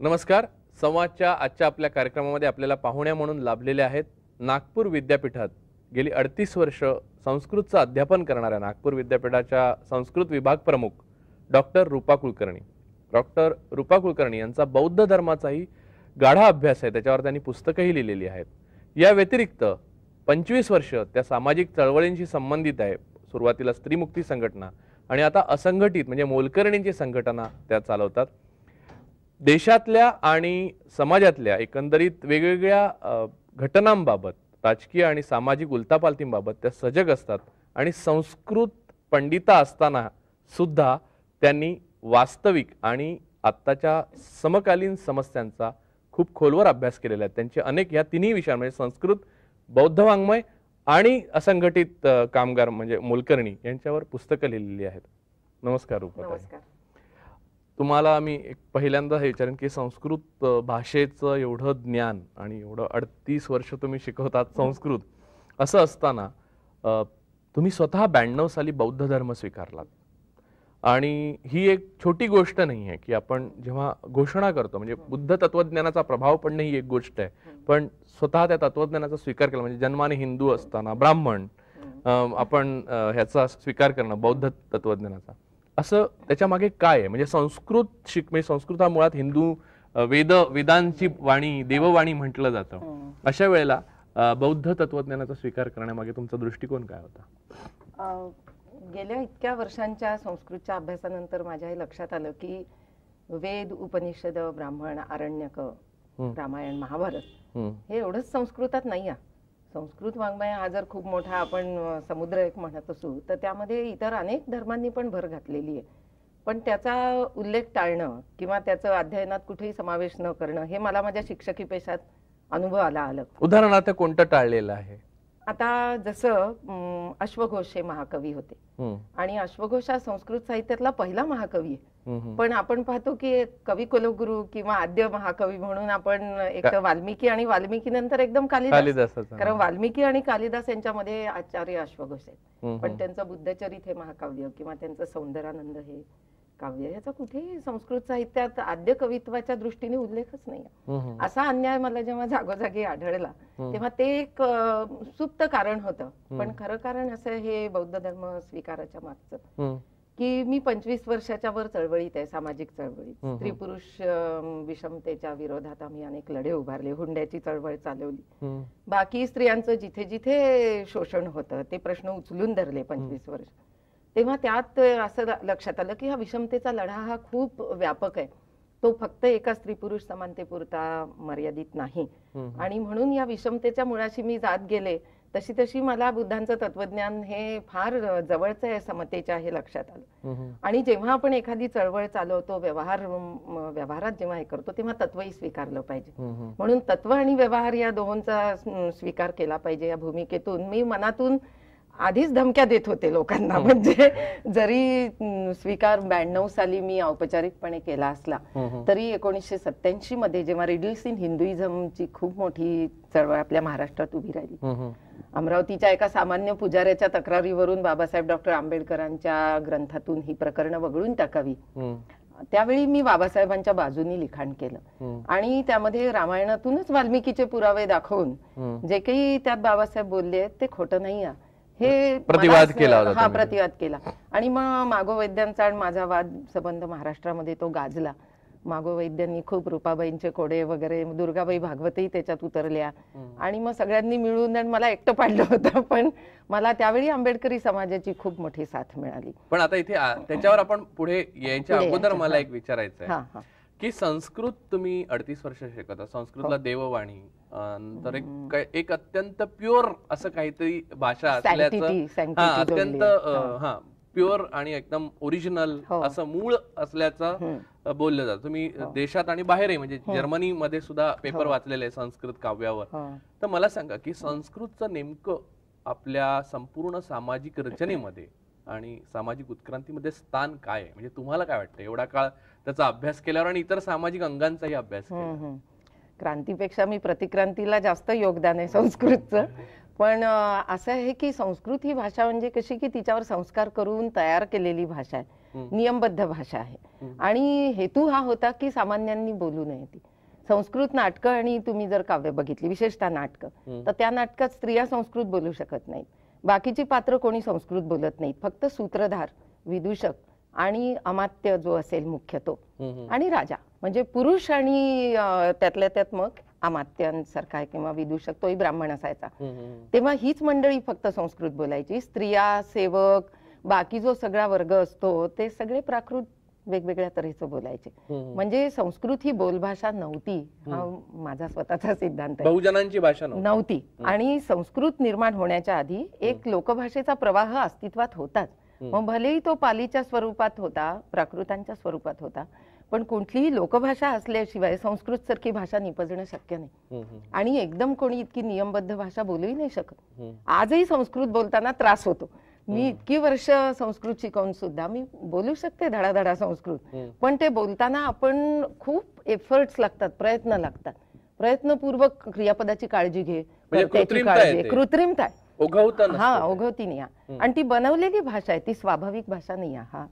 नमस्कार. संवादच्या आजच्या आपल्या कार्यक्रमामध्ये आपल्याला पाहुण्या म्हणून लाभलेले आहेत नागपूर विद्यापीठात गेली 38 वर्ष संस्कृतचं अध्यापन करणाऱ्या नागपूर विद्यापीठाच्या संस्कृत विभाग प्रमुख डॉक्टर रूपा कुलकर्णी. डॉक्टर रूपा कुलकर्णी यांचा बौद्ध धर्माचाही गाढा अभ्यास आहे, त्याच्यावर त्यांनी पुस्तकंही लिहिलेली आहेत. या व्यतिरिक्त 25 वर्ष त्या सामाजिक चळवळींशी संबंधित आहे. सुरुवातीला स्त्रीमुक्ती संघटना आणि आता असंघटित म्हणजे मोलकरणींची संघटना त्या चालवतात. देशातल्या आणि समाजातल्या एकंदरीत वेगवेगळ्या घटनांबाबत, राजकीय आणि सामाजिक उलथापालथींबाबत त्या सजग असतात आणि संस्कृत पंडिता असताना सुद्धा त्यांनी वास्तविक आणि आत्ताच्या समकालीन समस्यांचा खूप खोलवर अभ्यास केलेला आहे. त्यांचे अनेक या तिन्ही विषय म्हणजे संस्कृत, बौद्ध वाङ्मय आणि असंघटित कामगार म्हणजे मोलकरणी यांच्यावर पुस्तकं लिहिलेली आहेत. नमस्कार रूपा. नमस्कार. तुम्हाला मी एक पहिल्यांदा हे विचारेन की संस्कृत भाषेचं एवढं ज्ञान आणि एवढं 38 वर्ष तुम्ही शिकवतात संस्कृत, असं असताना तुम्ही स्वतः 92 साली बौद्ध धर्म स्वीकारलात. आणि ही एक छोटी गोष्ट नाही आहे की आपण जेव्हा घोषणा करतो म्हणजे बुद्ध तत्वज्ञानाचा प्रभाव पडणे ही एक गोष्ट आहे, पण स्वतः त्या तत्वज्ञानाचा स्वीकार केला म्हणजे जन्माने हिंदू असताना ब्राह्मण आपण ह्याचा स्वीकार करणं बौद्ध तत्वज्ञानाचा, असं त्याच्या मागे काय आहे? म्हणजे संस्कृत म्हणजे संस्कृत हा मुळात हिंदू वेदांची वाणी, देववाणी म्हटलं जातं. अशा वेळेला बौद्ध तत्वज्ञानाचा स्वीकार करण्यामागे तुमचा दृष्टिकोन काय होता? गेल्या इतक्या वर्षांच्या संस्कृतच्या अभ्यासानंतर माझ्या हे लक्षात आलं की वेद, उपनिषद, ब्राह्मण, आरण्यक, रामायण, महाभारत हे एवढंच संस्कृतात नाही आहे. संस्कृत वाङ्मय हा जर खूप मोठा आपण समुद्र एक म्हणत असू तर त्यामध्ये इतर अनेक धर्मांनी पण भर घातलेली आहे, पण त्याचा उल्लेख टाळणं किंवा त्याचं अध्ययनात कुठेही समावेश न करणं हे मला माझ्या शिक्षकी पेशात अनुभवाला आलं. उदाहरणार्थ कोणतं टाळलेलं आहे? आता जसं अश्वघोष हे महाकवी होते आणि अश्वघोष हा संस्कृत साहित्यातला पहिला महाकवी आहे, पण आपण पाहतो की कवी कुलगुरू किंवा आद्य महाकवी म्हणून आपण एक तर वाल्मिकी आणि वाल्मिकी नंतर एकदम कालिदास, कारण वाल्मिकी आणि कालिदास यांच्यामध्ये आचार्य अश्वघोष आहेत, पण त्यांचं बुद्धचरित हे महाकाव्य किंवा त्यांचं सौंदरानंद हे काव्य याचा कुठेही संस्कृत साहित्यात आद्य कवित्वाच्या दृष्टीने उल्लेखच नाही. असा अन्याय मला जेव्हा जागोजागी आढळला तेव्हा ते एक सुप्त कारण होतं, पण खरं कारण असं हे बौद्ध धर्म स्वीकाराच्या मागचं की मी 25 वर्षाच्या वर चळवळीत आहे, सामाजिक चळवळीत. स्त्री पुरुष विषमतेच्या विरोधात आम्ही अनेक लढे उभारले, हुंड्याची चळवळ चालवली, बाकी स्त्रियांचं जिथे जिथे शोषण होतं ते प्रश्न उचलून धरले 25 वर्ष. तेव्हा त्यात असं लक्षात आलं की हा विषमतेचा लढा हा खूप व्यापक आहे, तो फक्त एका स्त्री पुरुष समानतेपुरता मर्यादित नाही. आणि म्हणून या विषमतेच्या मुळाशी मी जात गेले तशी तशी मला बुद्धांचं तत्वज्ञान हे फार जवळचं आहे समतेच्या हे लक्षात आलं. आणि जेव्हा आपण एखादी चळवळ चालवतो, व्यवहारात जेव्हा हे करतो तेव्हा तत्वही स्वीकारलं पाहिजे. म्हणून तत्व आणि व्यवहार या दोहोंचा स्वीकार केला पाहिजे या भूमिकेतून मी मनातून आधीच धमक्या देत होते लोकांना. म्हणजे जरी स्वीकार 92 साली मी औपचारिकपणे केला असला तरी 1987 मध्ये जेव्हा रिडल्स इन हिंदुइझमची खूप मोठी चळवळ आपल्या महाराष्ट्रात उभी राहिली, अमरावतीच्या एका सामान्य पुजाऱ्याच्या तक्रारीवरून बाबासाहेब डॉक्टर आंबेडकरांच्या ग्रंथातून ही प्रकरणं वगळून टाकावी, त्यावेळी मी बाबासाहेबांच्या बाजूनी लिखाण केलं आणि त्यामध्ये रामायणातूनच वाल्मिकीचे पुरावे दाखवून जे काही त्यात बाबासाहेब बोलले ते खोटं नाही आहे हे प्रतिवाद केला. हा प्रतिवाद केला. आणि मग मागो वैद्यांचा आणि माझा वाद संबंध महाराष्ट्रामध्ये तो गाजला. मागो वैद्यांनी खूप रूपाबाईंचे कोडे वगैरे, दुर्गाबाई भागवतही त्याच्यात उतरल्या आणि मग सगळ्यांनी मिळून मला एकटं पाडलं होतं, पण मला त्यावेळी आंबेडकरी समाजाची खूप मोठी साथ मिळाली. पण आता इथे त्याच्यावर आपण पुढे यायच्या अगोदर मला एक विचारायचं आहे की संस्कृत तुम्ही 38 वर्ष शिकवता, संस्कृतला देववाणी तर एक अत्यंत प्युअर असं काहीतरी भाषा असल्याचं, अत्यंत प्युअर आणि एकदम ओरिजिनल असं मूळ असल्याचं बोललं जातं. तुम्ही देशात आणि बाहेरही म्हणजे जर्मनीमध्ये सुद्धा पेपर वाचलेले संस्कृत काव्यावर. तर मला सांगा की संस्कृतचं नेमकं आपल्या संपूर्ण सामाजिक रचनेमध्ये आणि सामाजिक उत्क्रांतीमध्ये स्थान काय आहे? म्हणजे तुम्हाला काय वाटतं एवढा काळ त्याचा अभ्यास केल्यावर आणि इतर सामाजिक अंगांचाही अभ्यास केला? क्रांतीपेक्षा मी प्रतिक्रांतीला जास्त योगदान आहे संस्कृतचं. पण असं आहे की संस्कृत ही भाषा म्हणजे कशी की तिच्यावर संस्कार करून तयार केलेली भाषा आहे. नियमबद्ध भाषा आहे आणि हेतू हा होता की सामान्यांनी बोलू नये ती. संस्कृत नाटकं आणि तुम्ही जर काव्य बघितली, विशेषतः नाटकं, तर त्या नाटकात स्त्रिया संस्कृत बोलू शकत नाहीत. बाकीची पात्र कोणी संस्कृत बोलत नाहीत. फक्त सूत्रधार, विदूषक आणि अमात्य जो असेल मुख्य तो, आणि राजा, म्हणजे पुरुष आणि त्यातल्या त्यात मग अमात्यांसारखा किंवा विदूषक, तोही ब्राह्मण असायचा. तेव्हा हीच मंडळी फक्त संस्कृत बोलायची. स्त्रिया, सेवक, बाकी जो सगळा वर्ग असतो ते सगळे प्राकृत वेगवेगळ्या तऱ्हेचं बोलायचे. म्हणजे संस्कृत ही बोलभाषा नव्हती, हा माझा स्वतःचा सिद्धांत आहे. बहुजनांची भाषा नव्हती. आणि संस्कृत निर्माण होण्याच्या आधी एक लोकभाषेचा प्रवाह अस्तित्वात होताच. मग भलेही तो पालीच्या स्वरूपात होता, प्राकृतांच्या स्वरूपात होता, पण कुठलीही लोकभाषा असल्याशिवाय संस्कृत सारखी भाषा निपजणं शक्य नाही. आणि एकदम कोणी इतकी नियमबद्ध भाषा बोलूही नाही शकत. आजही संस्कृत बोलताना त्रास होतो. मी इतकी वर्ष संस्कृत शिकवून सुद्धा मी बोलू शकते धडाधडा संस्कृत, पण ते बोलताना आपण खूप एफर्ट्स लागतात, प्रयत्न लागतात. प्रयत्नपूर्वक क्रियापदाची काळजी घे, कृत्रिमता आहे, हा ओघवती नाही. आणि ती बनवलेली भाषा आहे, ती स्वाभाविक भाषा नाही. हा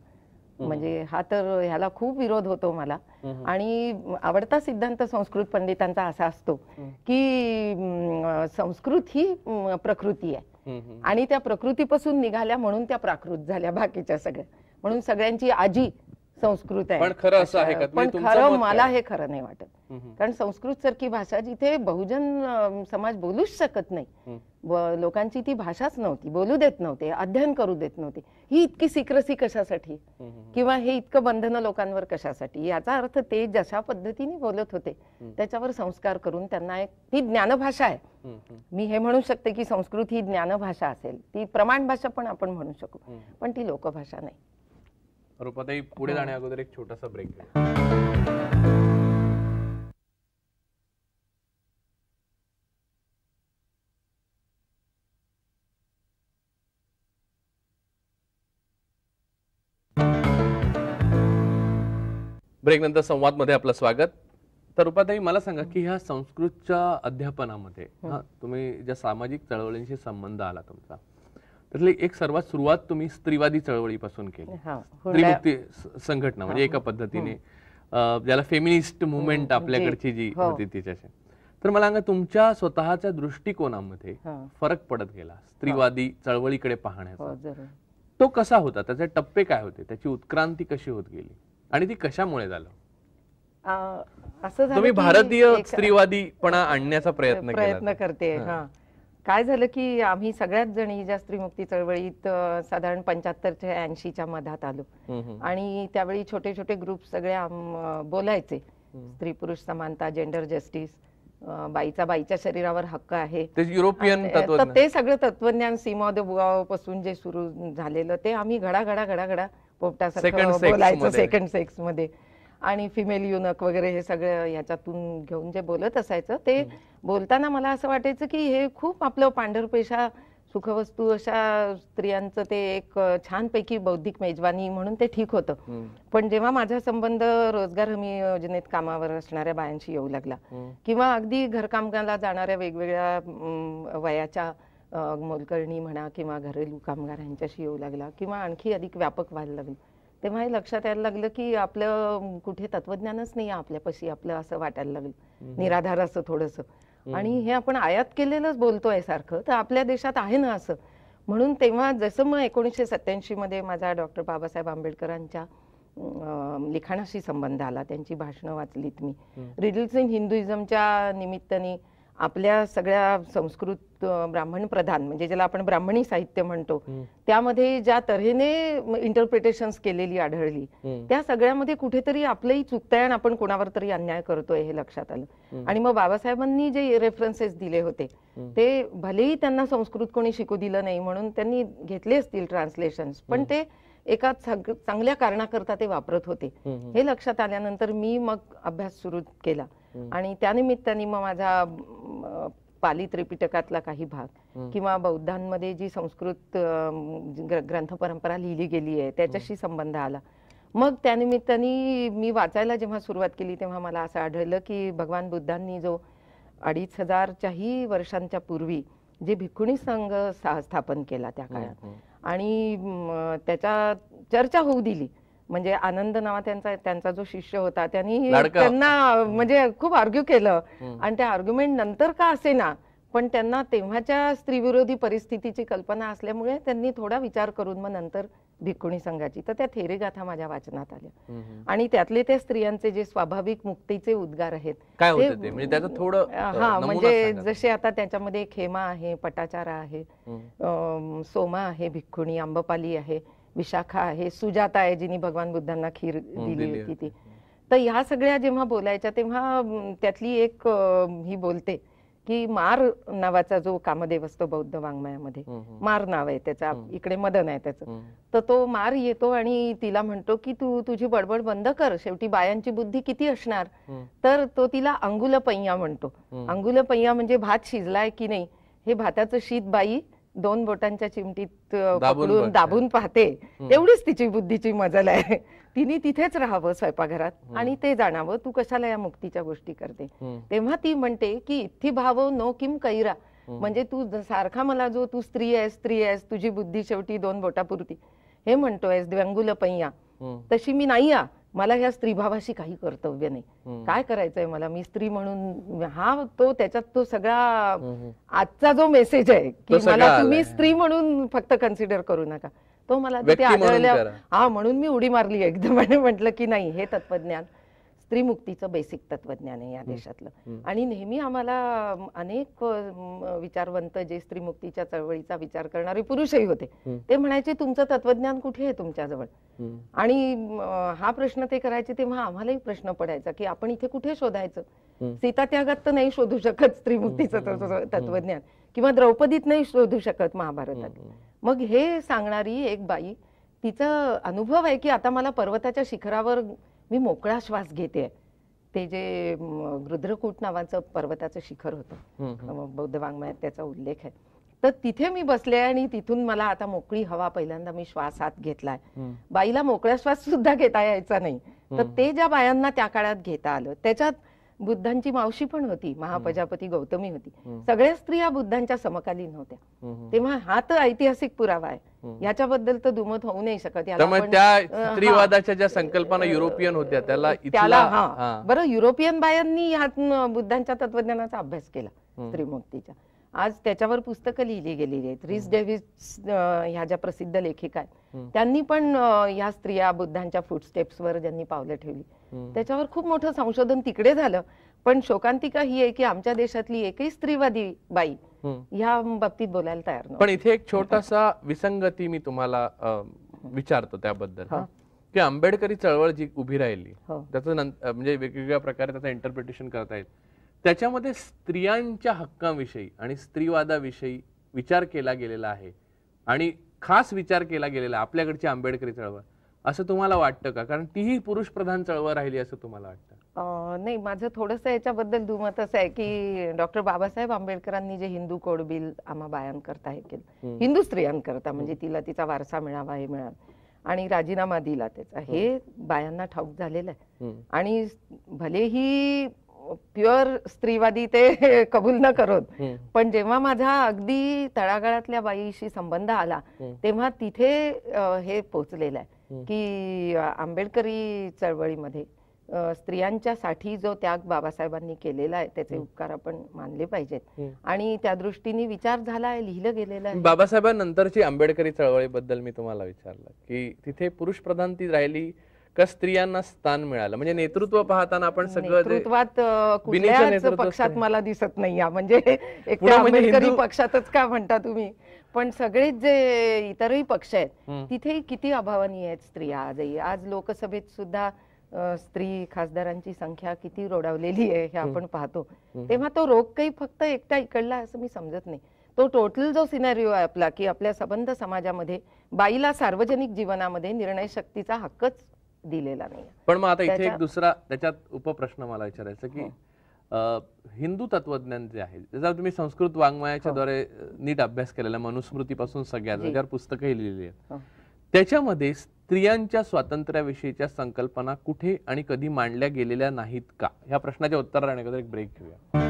म्हणजे हा तर ह्याला खूप विरोध होतो मला. आणि आवडता सिद्धांत संस्कृत पंडितांचा असा असतो की संस्कृत ही प्रकृती आहे आणि त्या प्रकृतीपासून निघाल्या म्हणून त्या प्राकृत झाल्या बाकीच्या सगळ्या. म्हणून सगळ्यांची आजी संस्कृत आहे. पण खरं असं आहे का? पण खरं मला हे खरं नाही वाटत. कारण संस्कृत सारखी भाषा जिथे बहुजन समाज बोलूच शकत नाही, लोकांची ती भाषाच नव्हती, बोलू देत नव्हते, अध्ययन करू देत नव्हते, ही इतकी सिक्रेसी कशासाठी किंवा हे इतकं बंधनं लोकांवर कशासाठी? याचा अर्थ ते जशा पद्धतीने बोलत होते त्याच्यावर संस्कार करून त्यांना एक, ती ज्ञानभाषा आहे. मी हे म्हणू शकते की संस्कृत ही ज्ञानभाषा असेल, ती प्रमाण भाषा पण आपण म्हणू शकू, पण ती लोकभाषा नाही. रूपाताई, पुढे जाण्या अगोदर एक छोटासा ब्रेक घ्या. ब्रेक नंतर संवाद मध्ये आपलं स्वागत. तर रूपाताई, मला सांगा की ह्या संस्कृतच्या अध्यापनामध्ये तुम्ही ज्या सामाजिक चळवळींशी संबंध आला तुमचा, त्यातली एक सर्वात सुरुवात तुम्ही स्त्रीवादी चळवळीपासून केली. स्त्रीमुक्ती संघटना म्हणजे एका पद्धतीने ज्याला फेमिनिस्ट मुवमेंट आपल्याकडची जी होती तिच्याशी. तर मला सांगा, तुमच्या स्वतःच्या दृष्टिकोनामध्ये फरक पडत गेला स्त्रीवादी चळवळीकडे पाहण्याचा. तो कसा होता? त्याचे टप्पे काय होते? त्याची उत्क्रांती कशी होत गेली आणि ती कशामुळे झालं? तुम्ही भारतीय स्त्रीवादीपणा आणण्याचा प्रयत्न करते. काय झालं की आम्ही सगळ्याच जणी ज्या स्त्रीमुक्ती चळवळीत साधारण 75 ते 80च्या मधात आलो आणि त्यावेळी छोटे छोटे ग्रुप सगळे बोलायचे, स्त्री पुरुष समानता, जेंडर जस्टिस, बाईचा बाईच्या शरीरावर हक्क आहे, युरोपियन ते सगळं तत्वज्ञान सीमा द बुआव पासून जे सुरू झालेलं ते आम्ही घडा पोपटासारखं बोलायचं सेकंड सेक्स मध्ये. आणि फिमेल युनक वगैरे हे सगळं याच्यातून घेऊन जे बोलत असायचं, ते बोलताना मला असं वाटायचं की हे खूप आपलं पांढरपेशा सुखवस्तू अशा स्त्रियांचं ते एक छानपैकी बौद्धिक मेजवानी म्हणून ते ठीक होतं. पण जेव्हा माझा संबंध रोजगार हमी योजनेत कामावर असणाऱ्या बायांशी येऊ लागला किंवा अगदी घरकामाला जाणाऱ्या वेगवेगळ्या वयाच्या मोलकरणी म्हणा किंवा घरेलू कामगार यांच्याशी येऊ लागला किंवा आणखी अधिक व्यापक व्हायला लागलं, तेव्हा हे लक्षात यायला लागलं की आपलं कुठे तत्वज्ञानच नाही आपल्यापाशी, आपलं असं वाटायला लागलं, निराधार असं थोडंसं. आणि हे आपण आयात केलेलंच बोलतोय सारखं, तर आपल्या देशात आहे ना असं. म्हणून तेव्हा जसं मग 1987 मध्ये माझा डॉक्टर बाबासाहेब आंबेडकरांच्या लिखाणाशी संबंध आला, त्यांची भाषणं वाचलीत मी. रिडल्स इन हिंदुइझमच्या निमित्ताने आपल्या सगळ्या संस्कृत ब्राह्मण प्रधान म्हणजे ज्याला आपण ब्राह्मणी साहित्य म्हणतो त्यामध्ये ज्या तऱ्हेने इंटरप्रिटेशन्स केलेली आढळली, त्या सगळ्यामध्ये कुठेतरी आपलंही चुकतंय आणि आपण कोणावर तरी अन्याय करतोय हे लक्षात आलं. आणि मग बाबासाहेबांनी जे रेफरन्सेस दिले होते ते भलेही त्यांना संस्कृत कोणी शिकू दिलं नाही म्हणून त्यांनी घेतले असतील ट्रान्सलेशन्स, पण ते एका चांगल्या कारणाकरता ते वापरत होते हे लक्षात आल्यानंतर मी मग अभ्यास सुरू केला. आणि त्यानिमित्ताने मग माझा पाली त्रिपिटकातला काही भाग किंवा बौद्धांमध्ये जी संस्कृत ग्रंथ परंपरा लिहिली गेली आहे त्याच्याशी संबंध आला. मग त्यानिमित्ताने मी वाचायला जेव्हा सुरुवात केली तेव्हा मला असं आढळलं की भगवान बुद्धांनी जो 2500च्याही वर्षांच्या पूर्वी जे भिक्खुणी संघ स्थापन केला त्या काळात आणि त्याच्या चर्चा होऊ दिली म्हणजे आनंद नावा त्यांचा जो शिष्य होता त्यांनी लाडका. त्यांना म्हणजे खूप आर्ग्यू केलं आणि त्या आर्ग्युमेंट नंतर का असेना पण त्यांना तेव्हाच्या स्त्रीविरोधी परिस्थितीची कल्पना असल्यामुळे त्यांनी थोडा विचार करून मग नंतर भिक्खुणी संघाची तर त्या थेरी गाथा माझ्या वाचनात आल्या आणि त्यातले त्या स्त्रियांचे जे स्वाभाविक मुक्तीचे उद्गार आहेत काय होतं ते म्हणजे त्याचं थोडं हा म्हणजे जसे आता त्याच्यामध्ये खेमा आहे, पटाचारा आहे, सोमा आहे, भिक्खुणी आंबपाली आहे, विशाखा आहे, सुजाता आहे जिने भगवान बुद्धांना खीर दिली होती ती. तर ह्या सगळ्या जेव्हा बोलायच्या तेव्हा त्यातली एक ही बोलते की मार नावाचा जो कामदेव असतो बौद्ध वाङ्मयामध्ये, मार नाव आहे त्याचा, इकडे मदन आहे त्याचं, तर तो मार येतो आणि तिला म्हणतो की तू तुझी बडबड बंद कर, शेवटी बायांची बुद्धी किती असणार. तर तो तिला अंगुलपय्या म्हणतो. अंगुलपय्या म्हणजे भात शिजलाय की नाही हे भाताचं शीत बाई 2 बोटांच्या चिमटीत पकडून दाबून पाहते, एवढीच तिची बुद्धीची मजल आहे. तिने तिथेच राहावं स्वयंपाकघरात आणि ते जाणावं, तू कशाला या मुक्तीच्या गोष्टी करते. तेव्हा ती म्हणते की इत्थी भाव नो किम कैरा, म्हणजे तू सारखा मला जो तू स्त्री आहेस तुझी बुद्धी शेवटी 2 बोटापुरती हे म्हणतोयस द्व्यंगुलपय्या, तशी मी नाही आ, मला ह्या स्त्रीभावाशी काही कर्तव्य नाही, काय करायचंय मला, मी स्त्री म्हणून. हा तो त्याच्यात तो सगळा आजचा जो मेसेज आहे की मला तुम्ही स्त्री म्हणून फक्त कन्सिडर करू नका, तो मला तिथे आढळल्या. हा म्हणून मी उडी मारली एकदम आणि म्हटलं की नाही, हे तत्वज्ञान स्त्री मुक्तीचं बेसिक तत्वज्ञान आहे या देशातलं. आणि नेहमी आम्हाला अनेक विचारवंत जे स्त्री मुक्तीच्या चळवळीचा विचार करणारे पुरुषही होते, ते म्हणायचे तुमचं तत्वज्ञान कुठे आहे तुमच्याजवळ. आणि हा प्रश्न ते करायचे तेव्हा आम्हालाही प्रश्न पडायचा की आपण इथे कुठे शोधायचं. सीतात्यागात तर नाही शोधू शकत स्त्री मुक्तीचं तत्वज्ञान, किंवा द्रौपदीत नाही शोधू शकत महाभारतात. मग हे सांगणारी एक बाई, तिचा अनुभव आहे की आता मला पर्वताच्या शिखरावर मी मोकळा श्वास घेते. ते जे रुद्रकूट नावाचं पर्वताचं शिखर होतं बौद्ध वाङ्मयात त्याचा उल्लेख आहे. तर तिथे मी बसले आणि तिथून मला आता मोकळी हवा, पहिल्यांदा मी श्वास आत घेतलाय. बाईला मोकळा श्वास सुद्धा घेता यायचा नाही. तर ते ज्या बायांना त्या काळात घेता आलं, त्याच्यात बुद्धांची मावशी पण होती, महाप्रजापती गौतमी होती, सगळ्या स्त्रिया बुद्धांच्या समकालीन होत्या. तेव्हा हा तर ऐतिहासिक पुरावा आहे, याच्याबद्दल तर दुमत होऊ नाही शकत. त्या स्त्रीवादाच्या ज्या संकल्पना युरोपियन होत्या त्याला बरं, युरोपियन बायांनी ह्यात बुद्धांच्या तत्वज्ञानाचा अभ्यास केला स्त्रीमुक्तीच्या. आज त्याच्यावर पुस्तकं लिहिली गेलेली आहेत. रिस डेव्हिस ह्या ज्या प्रसिद्ध लेखिका आहेत त्यांनी पण ह्या स्त्रिया बुद्धांच्या फुटस्टेप्सवर ज्यांनी पावलं ठेवली त्याच्यावर खूप मोठं संशोधन तिकडे झालं. पण शोकांतिका ही आहे की आमच्या देशातली एकही स्त्रीवादी बाई ह्या बाबतीत बोलायला तयार नाही. पण इथे एक छोटासा विसंगती मी तुम्हाला विचारतो त्याबद्दल, की आंबेडकरी चळवळ जी उभी राहिली त्याचं म्हणजे वेगवेगळ्या प्रकारे त्याचं इंटरप्रिटेशन करता येईल, त्याच्यामध्ये स्त्रियांच्या हक्कांविषयी आणि स्त्रीवादाविषयी विचार केला गेलेला आहे आणि खास विचार केला गेलेला आपल्याकडची आंबेडकरी चळवळ, असं तुम्हाला वाटतं का? कारण तीही पुरुष प्रधान चळवळ राहिली असं तुम्हाला वाटतं? नाही, माझं थोडंसं याच्याबद्दल दुमत असं आहे की डॉक्टर बाबासाहेब आंबेडकरांनी जे हिंदू कोड बिल आम्हा बायांकरता हे केलं, हिंदू स्त्रियांकरता, म्हणजे तिला तिचा वारसा मिळावा हे मिळावा, आणि राजीनामा दिला त्याचा, हे बायांना ठाऊक झालेलं आहे. आणि भलेही प्युअर स्त्रीवादी ते कबूल न करत, पण जेव्हा माझा अगदी तळागाळातल्या बाईशी संबंध आला तेव्हा तिथे हे पोचलेलं आहे की आंबेडकरी चळवळीमध्ये स्त्रियांच्या साठी जो त्याग बाबासाहेबांनी केलेला आहे त्याचे उपकार आपण मानले पाहिजेत. आणि त्या दृष्टीने विचार झाला आहे, लिहिलं गेलेलं आहे. बाबासाहेबांनंतरची आंबेडकरी चळवळीबद्दल मी तुम्हाला विचारलं की तिथे पुरुष प्रधान ती राहिली का स्त्रियांना स्थान मिळालं? म्हणजे नेतृत्व पाहताना आपण सगळं नेतृत्वात कुठल्याच पक्षात मला दिसत नाही, म्हणजे एक आंबेडकरी पक्षातच का म्हणता तुम्ही, पण सगळेच जे इतरही पक्ष आहेत तिथेही किती अभावानी आहेत स्त्रिया आजही. आज लोकसभेत सुद्धा स्त्री खासदारांची संख्या किती रोडावलेली आहे हे आपण पाहतो. तेव्हा तो रोग काही फक्त एकटा इकडला असं मी समजत नाही. तो टोटल जो सिनेरिओ आहे आपला की आपल्या सबंध समाजामध्ये बाईला सार्वजनिक जीवनामध्ये निर्णय शक्तीचा हक्कच दिलेला नाही. पण मग आता इथे एक दुसरा त्याच्यात उपप्रश्न मला विचारायचं की हिंदू तत्वज्ञान जे आहे त्याचा तुम्ही संस्कृत वाङ्मयाच्या द्वारे नीट अभ्यास केलेला, मनुस्मृतीपासून सगळ्यात ज्यावर पुस्तकही लिहिलेली आहेत, त्याच्यामध्ये स्त्रियांच्या स्वातंत्र्याविषयीच्या संकल्पना कुठे आणि कधी मांडल्या गेलेल्या नाहीत का? ह्या प्रश्नाच्या उत्तराने एक ब्रेक घेऊया.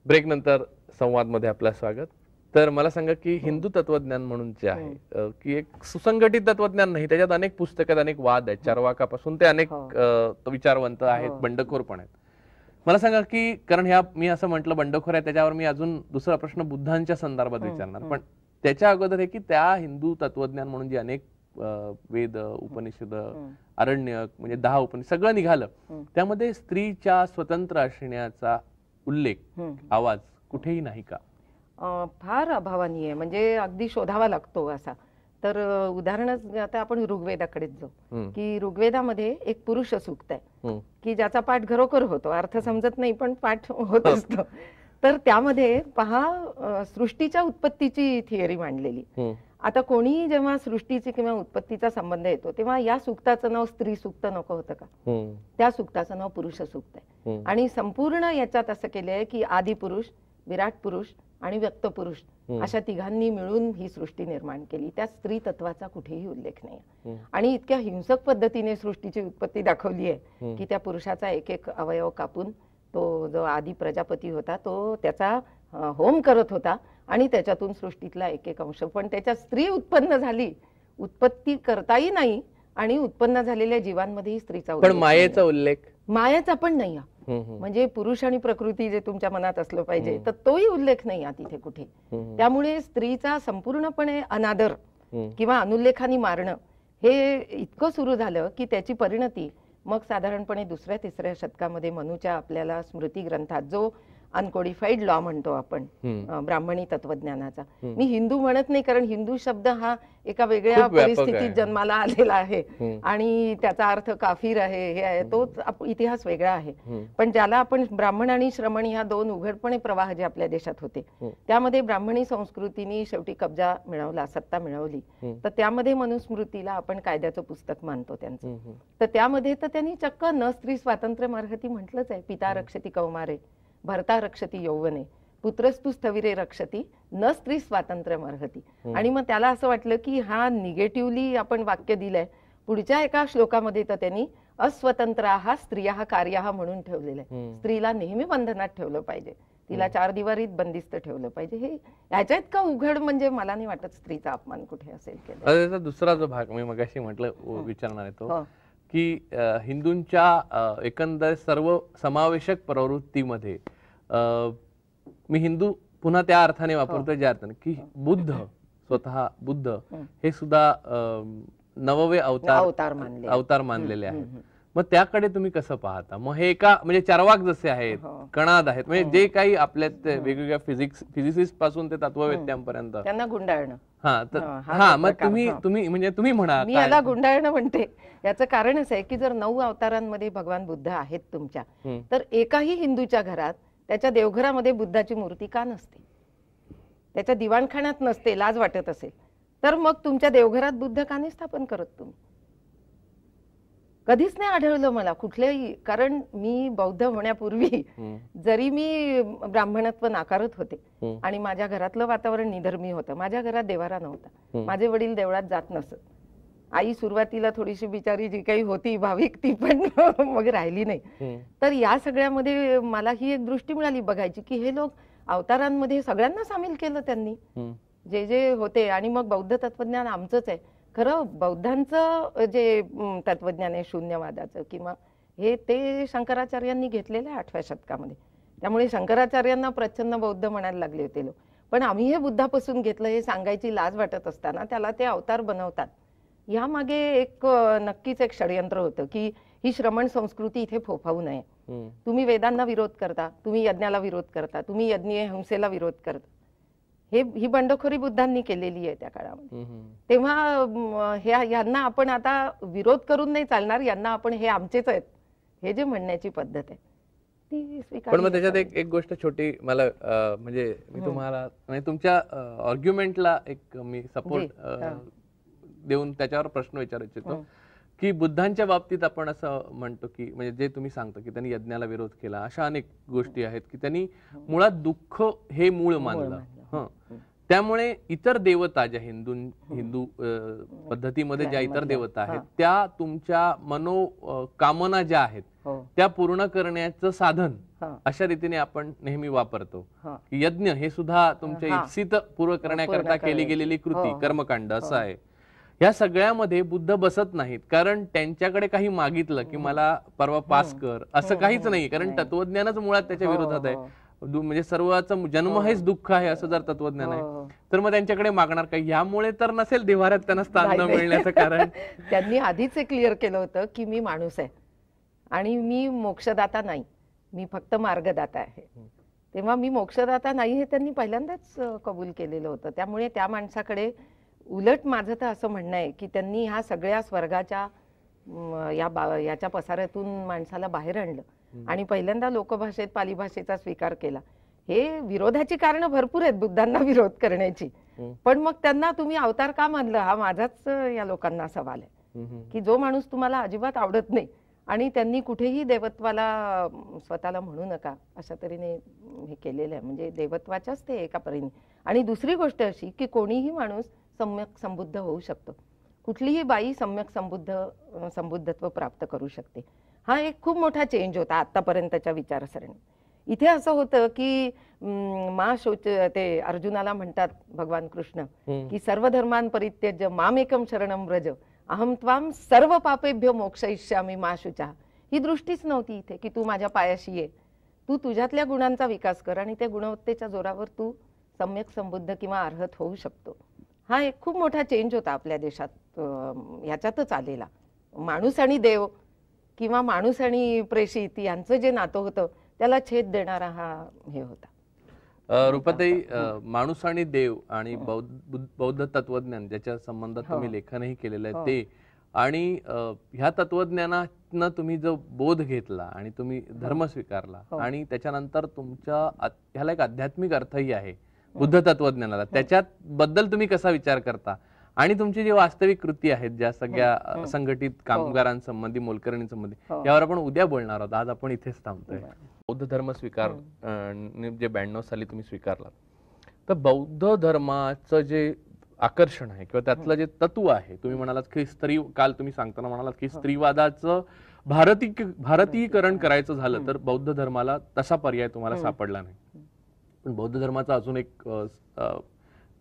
ब्रेक नंतर संवाद मध्ये आपलं स्वागत. तर मला सांगा की हिंदू तत्वज्ञान म्हणून जे आहे की एक सुसंघटित तत्वज्ञान नाही, त्याच्यात अनेक पुस्तकात अनेक वाद आहेत, चार्वाकापासून ते अनेक विचारवंत आहेत, बंडखोर पण आहेत. मला सांगा की कारण ह्या मी असं म्हटलं बंडखोर आहे, त्याच्यावर मी अजून दुसरा प्रश्न बुद्धांच्या संदर्भात विचारणार, पण त्याच्या अगोदर हे की त्या हिंदू तत्वज्ञान म्हणून जे अनेक वेद, उपनिषद, अरण्यक म्हणजे 10 उपनिषद सगळं निघालं, त्यामध्ये स्त्रीच्या स्वतंत्र असण्याचा उल्लेख, आवाज कुठेही नाही का? फार अभावानी आहे, म्हणजे अगदी शोधावा लागतो असा. तर उदाहरणच आता आपण ऋग्वेदाकडेच जाऊ की ऋग्वेदामध्ये एक पुरुष सूक्त आहे की ज्याचा पाठ घरोघर होतो, अर्थ समजत नाही पण पाठ होत असतो. तर त्यामध्ये पहा सृष्टीच्या उत्पत्तीची थिअरी मांडलेली. आता कोणी जेव्हा सृष्टीची किंवा उत्पत्तीचा संबंध येतो तेव्हा या सूक्ताचं नाव स्त्री सूक्त नको होतं का? त्या सूक्ताचं नाव पुरुष सूक्त आहे. आणि संपूर्ण याच्यात असं केलंय की आदि पुरुष, विराट पुरुष आणि व्यक्त पुरुष अशा तिघांनी मिळून ही सृष्टी निर्माण केली. त्या स्त्री तत्वाचा कुठेही उल्लेख नाही. आणि इतक्या हिंसक पद्धतीने सृष्टीची उत्पत्ती दाखवली आहे की त्या पुरुषाचा एक एक अवयव कापून तो जो आदी प्रजापती होता तो त्याचा होम करत होता आणि त्याच्यातून सृष्टीतला एक एक अंश. पण त्याच्या स्त्री उत्पन्न झाली, उत्पत्ती करताही नाही आणि उत्पन्न झालेल्या जीवांमध्येही स्त्रीचा पण मायेचा उल्लेख, मायाचा पण नाही. म्हणजे पुरुष आणि प्रकृती जे तुमच्या मनात असलं पाहिजे तर तोही उल्लेख नाही तिथे कुठे. त्यामुळे स्त्रीचा संपूर्णपणे अनादर किंवा अनुल्लेखाने मारणं हे इतकं सुरू झालं की त्याची परिणती मग साधारणपणे 2ऱ्या-3ऱ्या शतकामध्ये मनूच्या आपल्याला स्मृती ग्रंथात जो अनकोडिफाईड लॉ म्हणतो आपण ब्राह्मणी तत्वज्ञानाचा. मी हिंदू म्हणत नाही कारण हिंदू शब्द हा एका वेगळ्या परिस्थितीत जन्माला आलेला आहे आणि त्याचा अर्थ काफीर आहे, हे आहे, तोच इतिहास वेगळा आहे. पण ज्याला आपण ब्राह्मण आणि श्रमण ह्या 2 उघडपणे प्रवाह जे आपल्या देशात होते त्यामध्ये ब्राह्मणी संस्कृतीने शेवटी कब्जा मिळवला, सत्ता मिळवली. तर त्यामध्ये मनुस्मृतीला आपण कायद्याचं पुस्तक मानतो त्यांचं. तर त्यामध्ये तर त्यांनी चक्क न स्त्री स्वातंत्र्य अर्हती म्हटलंच आहे. पिता रक्षती कौमारे, भर्ता रक्षती यौवने, पुत्रस्तु स्थविरे रक्षती, न स्त्री स्वातंत्र्य अर्हती. आणि मग त्याला असं वाटलं की हा निगेटिव्हली आपण वाक्य दिलंय. पुढच्या एका श्लोकामध्ये तर त्यांनी अस्वतंत्राः स्त्रियाः कार्याः म्हणून ठेवलेलं आहे. स्त्रीला नेहमी बंधनात ठेवलं पाहिजे, तिला 4 दिवारीत बंदिस्त ठेवलं पाहिजे. हे याच्या इतका उघड म्हणजे मला नाही वाटत स्त्रीचा अपमान कुठे असेल केला. दुसरा जो भाग मी मगाशी म्हटलं विचारणार आहे तो की हिंदूंच्या एकंदर सर्व समावेशक प्रवृत्तीमध्ये मी हिंदू पुन्हा त्या अर्थाने वापरतोय ज्या अर्थाने की बुद्ध, स्वतः बुद्ध हे सुद्धा 9वे अवतार मानलेले आहेत. मग त्याकडे तुम्ही कसं पाहता? मग हे एका म्हणजे चार्वाक जसे आहेत, कणाद आहेत, म्हणजे जे काही आपल्या वेगवेगळ्या फिजिसिस्ट पासून ते तत्ववेत्यांपर्यंत त्यांना गुंडाळणं. मग तुम्ही म्हणजे तुम्ही म्हणा, मी याला गुंडाळणं म्हणते. याचं कारणच आहे की जर 9 अवतारांमध्ये भगवान बुद्ध आहेत तुमच्या, तर एकाही हिंदूच्या घरात त्याच्या देवघरामध्ये बुद्धाची मूर्ती का नसते? त्याच्या दिवाणखान्यात नसते, लाज वाटत असेल तर मग तुमच्या देवघरात बुद्ध का नाही स्थापन करत तुम्ही? कधीच नाही आढळलं मला कुठल्याही. कारण मी बौद्ध होण्यापूर्वी जरी मी ब्राह्मणत्व नाकारत होते आणि माझ्या घरातलं वातावरण निधर्मी होतं, माझ्या घरात देवारा नव्हता, माझे वडील देवळात जात नसत. आई सुरुवातीला थोडीशी बिचारी जी काही होती भाविक ती पण मग राहिली नाही. तर या सगळ्यामध्ये मला ही एक दृष्टी मिळाली बघायची की हे लोक अवतारांमध्ये सगळ्यांना सामील केलं त्यांनी, जे जे होते. आणि मग बौद्ध तत्वज्ञान आमचंच आहे खरं. बौद्धांचं जे तत्वज्ञान आहे शून्यवादाचं किंवा हे ते शंकराचार्यांनी घेतलेलं आहे 8व्या शतकामध्ये. त्यामुळे शंकराचार्यांना प्रचंड बौद्ध म्हणायला लागले होते लोक. पण आम्ही हे बुद्धापासून घेतलं हे सांगायची लाज वाटत असताना त्याला ते अवतार बनवतात. यामागे एक नक्कीच एक षडयंत्र होतं की ही श्रमण संस्कृती इथे फोफावू नये. तुम्ही वेदांना विरोध करता, तुम्ही यज्ञाला विरोध करता, तुम्ही यज्ञीय हिंसेला विरोध करता. ही बंडखोरी बुद्धांनी केलेली आहे त्या काळामध्ये. तेव्हा यांना आपण आता विरोध करून नाही चालणार, यांना आपण हे आमचेच आहेत हे जे म्हणण्याची पद्धत आहे ती स्वीकार. पण मग त्याच्यात एक गोष्ट छोटी मला म्हणजे मी तुम्हाला म्हणजे तुमच्या आर्ग्युमेंटला एक मी सपोर्ट देऊन त्याच्यावर प्रश्न विचारू इच्छितो की बुद्धांच्या बाबतीत आपण असं म्हणतो की म्हणजे जे तुम्ही सांगता की त्यांनी यज्ञाला विरोध केला, अशा अनेक गोष्टी आहेत की त्यांनी मुळात दुःख हे मूळ मानलं. त्यामुळे इतर देवता ज्या हिंदू पद्धतीमध्ये ज्या इतर देवता आहेत त्या तुमच्या कामना ज्या आहेत हो. त्या पूर्ण करण्याचं साधन हा. अशा रीतीने आपण नेहमी वापरतो. हा. की यज्ञ हे सुद्धा तुमच्या हा. इप्सित पूर्ण करण्याकरता केली गेलेली कृती, हो. कर्मकांड असं आहे. या सगळ्यामध्ये बुद्ध बसत नाहीत, कारण त्यांच्याकडे काही मागितलं की मला परवा पास कर असं काहीच नाही, कारण तत्वज्ञानच मुळात त्याच्या विरोधात आहे. म्हणजे सर्वाचा जन्म हेच दुःख आहे असं जर तत्वज्ञान आहे, तर मग त्यांच्याकडे मागणार काही. यामुळे तर नसेल देव्हाऱ्यात त्यांना स्थान न मिळण्याचं कारण. त्यांनी आधीच क्लिअर केलं होतं की मी माणूस आहे आणि मी मोक्षदाता नाही, मी फक्त मार्गदाता आहे. तेव्हा मी मोक्षदाता नाही हे त्यांनी पहिल्यांदाच कबूल केलेलं होतं. त्यामुळे त्या माणसाकडे उलट माझं तर असं म्हणणं आहे की त्यांनी ह्या सगळ्या स्वर्गाच्या याच्या पसाऱ्यातून माणसाला बाहेर आणलं आणि पहिल्यांदा लोकभाषेत पाली भाषेचा स्वीकार केला. हे विरोधाची कारणं भरपूर आहेत बुद्धांना विरोध करण्याची, पण मग त्यांना तुम्ही अवतार का मानलं हा माझाच या लोकांना सवाल आहे. की जो माणूस तुम्हाला अजिबात आवडत नाही आणि त्यांनी कुठेही देवत्वाला स्वतःला म्हणू नका अशा तऱ्हेने हे केलेलं आहे, म्हणजे देवत्वाच्याच ते एका परीने. आणि दुसरी गोष्ट अशी की कोणीही माणूस सम्यक संबुद्ध होऊ शकतो, कुठलीही बाई सम्यक संबुद्धत्व प्राप्त करू शकते. हा एक खूप मोठा चेंज होता आतापर्यंतच्या विचारसरणी. इथे असं होतं की ते अर्जुनाला म्हणतात भगवान कृष्ण की सर्व धर्मान परित्यज्य मामेकम शरणम व्रज अहम त्वाम सर्व पापेभ्यो मोक्षयिष्यामी मा शुचा. ही दृष्टीच नव्हती इथे की तू माझ्या पायाशी ये, तू तुझ्यातल्या गुणांचा विकास कर आणि त्या गुणवत्तेच्या जोरावर तू सम्यक संबुद्ध किंवा अर्हत होऊ शकतो. हा एक खूप मोठा चेंज होता आपल्या देशात ह्याच्यातच आलेला. माणूस आणि देव किंवा माणूस आणि प्रेषित यांचं जे नातं होतं त्याला छेद देणारा हा हे होता. रूपाताई, माणूस आणि देव आणि बौद्ध तत्वज्ञान ज्याच्या संबंधात तुम्ही लेखनही केलेलं आहे ते, आणि ह्या तत्वज्ञानातनं तुम्ही जो बोध घेतला आणि तुम्ही धर्म स्वीकारला आणि त्याच्यानंतर तुमच्या ह्याला एक आध्यात्मिक अर्थही आहे बुद्ध तत्वज्ञानाला, त्याच्यात बद्दल तुम्ही कसा विचार करता आणि तुमची जी वास्तविक कृती आहेत ज्या सगळ्या संघटित कामगारांसंबंधी, मोलकरणींसंबंधी, यावर आपण उद्या बोलणार आहोत. आज आपण इथेच थांबतोय. बौद्ध धर्म स्वीकार जे 92 साली तुम्ही स्वीकारला, तर बौद्ध धर्माचं जे आकर्षण आहे किंवा त्यातलं जे तत्व आहे, तुम्ही म्हणालात की काल तुम्ही सांगताना म्हणालात की स्त्रीवादाचं भारतीयीकरण करायचं झालं तर बौद्ध धर्माला तसा पर्याय तुम्हाला सापडला नाही. पण बौद्ध धर्माचा अजून एक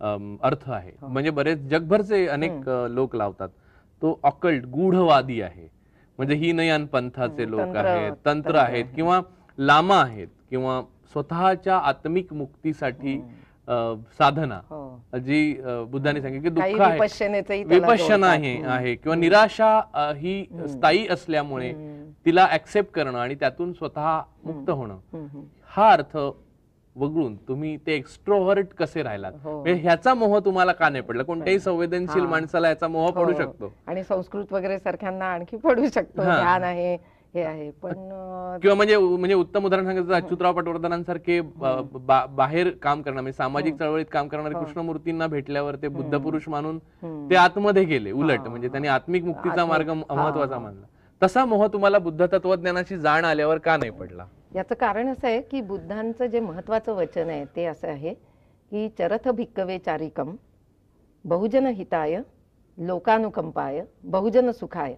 अर्थ आहे, म्हणजे बरेच जगभरचे अनेक लोक लावतात, तो ऑकल्ट गूढवादी आहे. म्हणजे हिनयान पंथाचे लोक आहेत, तंत्र आहेत किंवा लामा आहेत किंवा स्वतःच्या आत्मिक मुक्तीसाठी साधना, जी बुद्धाने सांगितली की दुःख आहे, विपश्यना आहे किंवा निराशा ही स्थायी असल्यामुळे तिला ऍक्सेप्ट करणं आणि त्यातून स्वतः मुक्त होणं, हा अर्थ वगळून तुम्ही ते एक्स्ट्रोव्हर्ट कसे राहिलात, ह्याचा मोह तुम्हाला का नाही पडला? कोणत्याही संवेदनशील माणसाला याचा मोह पडू शकतो आणि संस्कृत वगैरे सारख्यांना आणखी पडू शकतो, ध्यान आहे हे आहे. पण किंवा म्हणजे उत्तम उदाहरण सांगायचं अच्युतराव पटवर्धनांसारखे बाहेर काम करणार, म्हणजे सामाजिक चळवळीत काम करणारे कृष्णमूर्तींना भेटल्यावर ते बुद्ध पुरुष मानून ते आतमध्ये गेले, उलट म्हणजे त्यांनी आत्मिक मुक्तीचा मार्ग महत्वाचा मानला. तसा मोह तुम्हाला बुद्ध तत्वज्ञानाची जाण आल्यावर का नाही पडला? याचं कारण असं आहे की बुद्धांचं जे महत्वाचं वचन आहे ते असं आहे की चरथ भिक्कवे चारिकम बहुजन हिताय लोकानुकंपाय बहुजन सुखाय.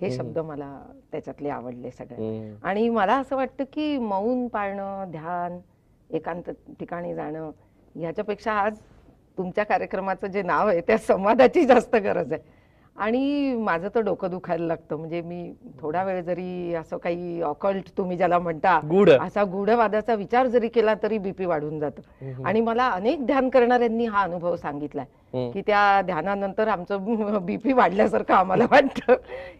हे शब्द मला त्याच्यातले आवडले सगळे. आणि मला असं वाटतं की मौन पाळणं, ध्यान, एकांत ठिकाणी जाणं ह्याच्यापेक्षा आज तुमच्या कार्यक्रमाचं जे नाव आहे त्या संवादाची जास्त गरज आहे. आणि माझं तर डोकं दुखायला लागतं, म्हणजे मी थोडा वेळ जरी असं काही ऑकल्ट तुम्ही ज्याला म्हणता असा गूढवादाचा विचार जरी केला तरी बीपी वाढून जातं. आणि मला अनेक ध्यान करणाऱ्यांनी हा अनुभव सांगितलाय की त्या ध्यानानंतर आमचं बीपी वाढल्यासारखं आम्हाला वाटतं.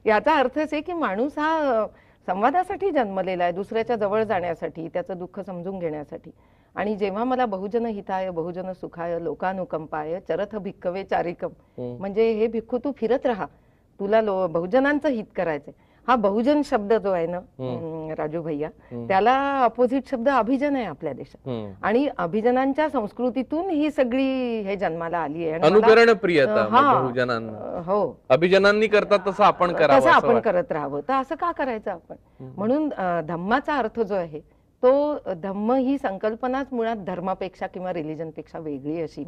याचा अर्थच आहे की माणूस हा संवादासाठी जन्मलेला आहे, दुसऱ्याच्या जवळ जाण्यासाठी, त्याचं दुःख समजून घेण्यासाठी. आणि जेव्हा मला बहुजन हिताय बहुजन सुखाय लोकानुकंपाय चरथ भिक्कवे चारिकम, म्हणजे हे भिक्खू तू फिरत राहा, तुला बहुजनांचं हित करायचंय. हा बहुजन शब्द जो आहे ना राजू भैया, त्याला अपोजिट शब्द अभिजन आहे आपल्या देशात. आणि अभिजनांच्या संस्कृतीतून ही सगळी हे जन्माला आली आहे. अनुकरण प्रियता बहुजनांना, हो, अभिजनांनी करतात तसं आपण करावं, तसं आपण करत राहावं. तर असं का करायचं आपण? म्हणून धम्माचा अर्थ जो आहे तो धम्म ही संकल्पनाच मुळात धर्मापेक्षा किंवा रिलिजनपेक्षा वेगळी अशी.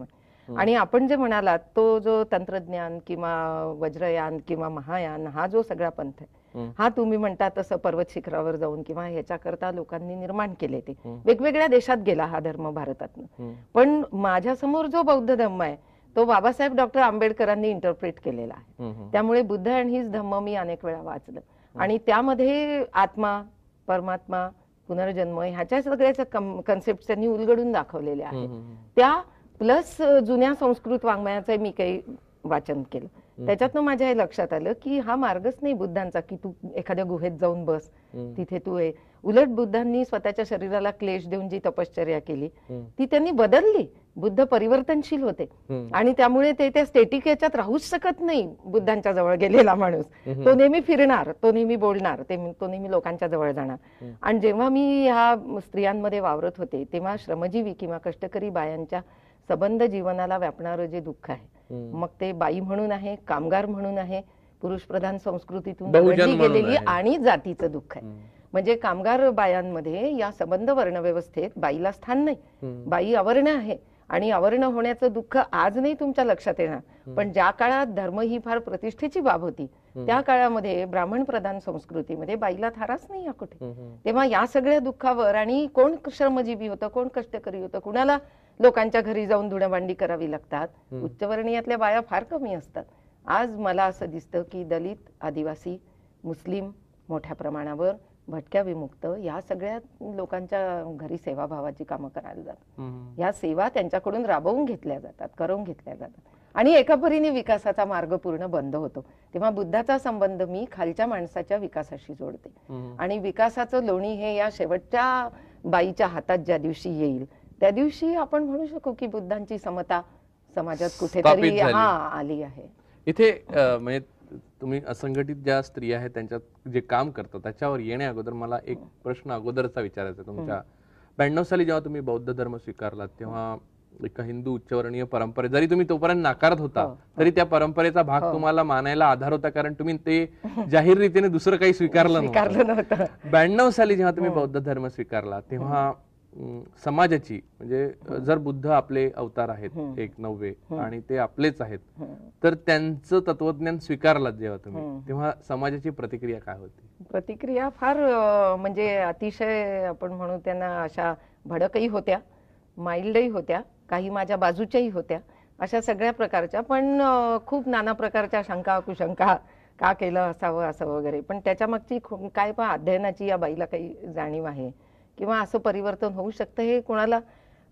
आणि आपण जे म्हणालात तो जो तंत्रज्ञान किंवा वज्रयान किंवा महायान हा जो सगळा पंथ आहे हा तुम्ही म्हणता तसं पर्वत शिखरावर जाऊन किंवा ह्याच्याकरता लोकांनी निर्माण केले. ते वेगवेगळ्या देशात गेला हा धर्म भारतातनं. पण माझ्या समोर जो बौद्ध धम्म आहे तो बाबासाहेब डॉक्टर आंबेडकरांनी इंटरप्रेट केलेला आहे. त्यामुळे बुद्ध अँड हिज धम्म मी अनेक वेळा वाचलं आणि त्यामध्ये आत्मा, परमात्मा, पुनर्जन्म ह्याच्या सगळ्याच्या कन्सेप्ट त्यांनी उलगडून दाखवलेल्या आहेत. त्या प्लस जुन्या संस्कृत वाङ्मयाचं मी काही वाचन केलं. त्याच्यातनं माझ्या हे लक्षात आलं की हा मार्गच नाही बुद्धांचा की तू एखाद्या गुहेत जाऊन बस तिथे तू आहे. उलट बुद्धांनी स्वतःच्या शरीराला क्लेश देऊन जी तपश्चर्या केली ती त्यांनी बदलली. बुद्ध परिवर्तनशील होते आणि त्यामुळे ते त्या स्टेटिक याच्यात राहूच शकत नाही. बुद्धांच्या जवळ गेलेला माणूस तो नेहमी फिरणार, तो नेहमी बोलणार, तो नेहमी लोकांच्या जवळ जाणार. आणि जेव्हा मी ह्या स्त्रियांमध्ये वावरत होते तेव्हा श्रमजीवी किंवा कष्टकरी बायांच्या सबंध जीवनाला व्यापणारं जे दुःख आहे, मग ते बाई म्हणून आहे, कामगार म्हणून आहे, पुरुष प्रधान संस्कृतीतून गेलेली आणि जातीचं दुःख आहे. म्हणजे कामगार बायांमध्ये या सबंध वर्णव्यवस्थेत बाईला स्थान नाही. बाई अवर्ण आहे आणि अवर्ण होण्याचं दुःख आज नाही तुमच्या लक्षात येणार, पण ज्या काळात धर्म ही फार प्रतिष्ठेची बाब होती त्या काळामध्ये ब्राह्मण प्रधान संस्कृतीमध्ये बाईला थाराच नाही कुठे. तेव्हा या सगळ्या दुःखावर आणि कोण श्रमजीवी होतं, कोण कष्टकरी होतं, कुणाला लोकांच्या घरी जाऊन धुणभांडी करावी लागतात, उच्चवर्णीयातल्या बाया फार कमी असतात. आज मला असं दिसतं की दलित, आदिवासी, मुस्लिम मोठ्या प्रमाणावर, भटक्या विमुक्त या सगळ्या लोकांच्या घरी सेवाभावाची कामं करायला जातात. या सेवा त्यांच्याकडून राबवून घेतल्या जातात, करवून घेतल्या जातात आणि एका परीने विकासाचा मार्ग पूर्ण बंद होतो. तेव्हा बुद्धाचा संबंध मी खालच्या माणसाच्या विकासाशी जोडते आणि विकासाचं लोणी हे या शेवटच्या बाईच्या हातात ज्या दिवशी येईल त्या दिवशी आपण म्हणू शकू की बुद्धांची समता समाजात कुठेतरी आली आहे. इथे म्हणजे तुम्ही असंघटित ज्या स्त्रिया आहेत त्यांच्यात जे काम करतात त्याच्यावर येण्या अगोदर मला एक प्रश्न अगोदरचा विचारायचा. तुमच्या 92 साली जेव्हा तुम्ही बौद्ध धर्म स्वीकारलात तेव्हा एका हिंदू उच्चवर्णीय परंपरे जरी तुम्ही तोपर्यंत नाकारत होता तरी त्या परंपरेचा भाग तुम्हाला मानायला आधार होता, कारण तुम्ही ते जाहीर रीतीने दुसरं काही स्वीकारलं नव्हतं. 92 साली जेव्हा तुम्ही बौद्ध धर्म स्वीकारला तेव्हा समाजाची म्हणजे जर बुद्ध आपले अवतार आहेत एक 9वे आणि ते आपलेच आहेत तर त्यांचं तत्वज्ञान स्वीकारलात जेव्हा तुम्ही तेव्हा समाजाची प्रतिक्रिया काय होती? प्रतिक्रिया फार म्हणजे अतिशय आपण म्हणू त्यांना अशा भडकही होत्या, माइल्डही होत्या, काही माझ्या बाजूच्याही होत्या, अशा सगळ्या प्रकारच्या, पण खूप नाना प्रकारच्या शंका कुशंका का केलं असावं असं वगैरे. पण त्याच्या मागची काय पण अध्ययनाची या बाईला काही जाणीव आहे किंवा असं परिवर्तन होऊ शकतं हे कोणाला.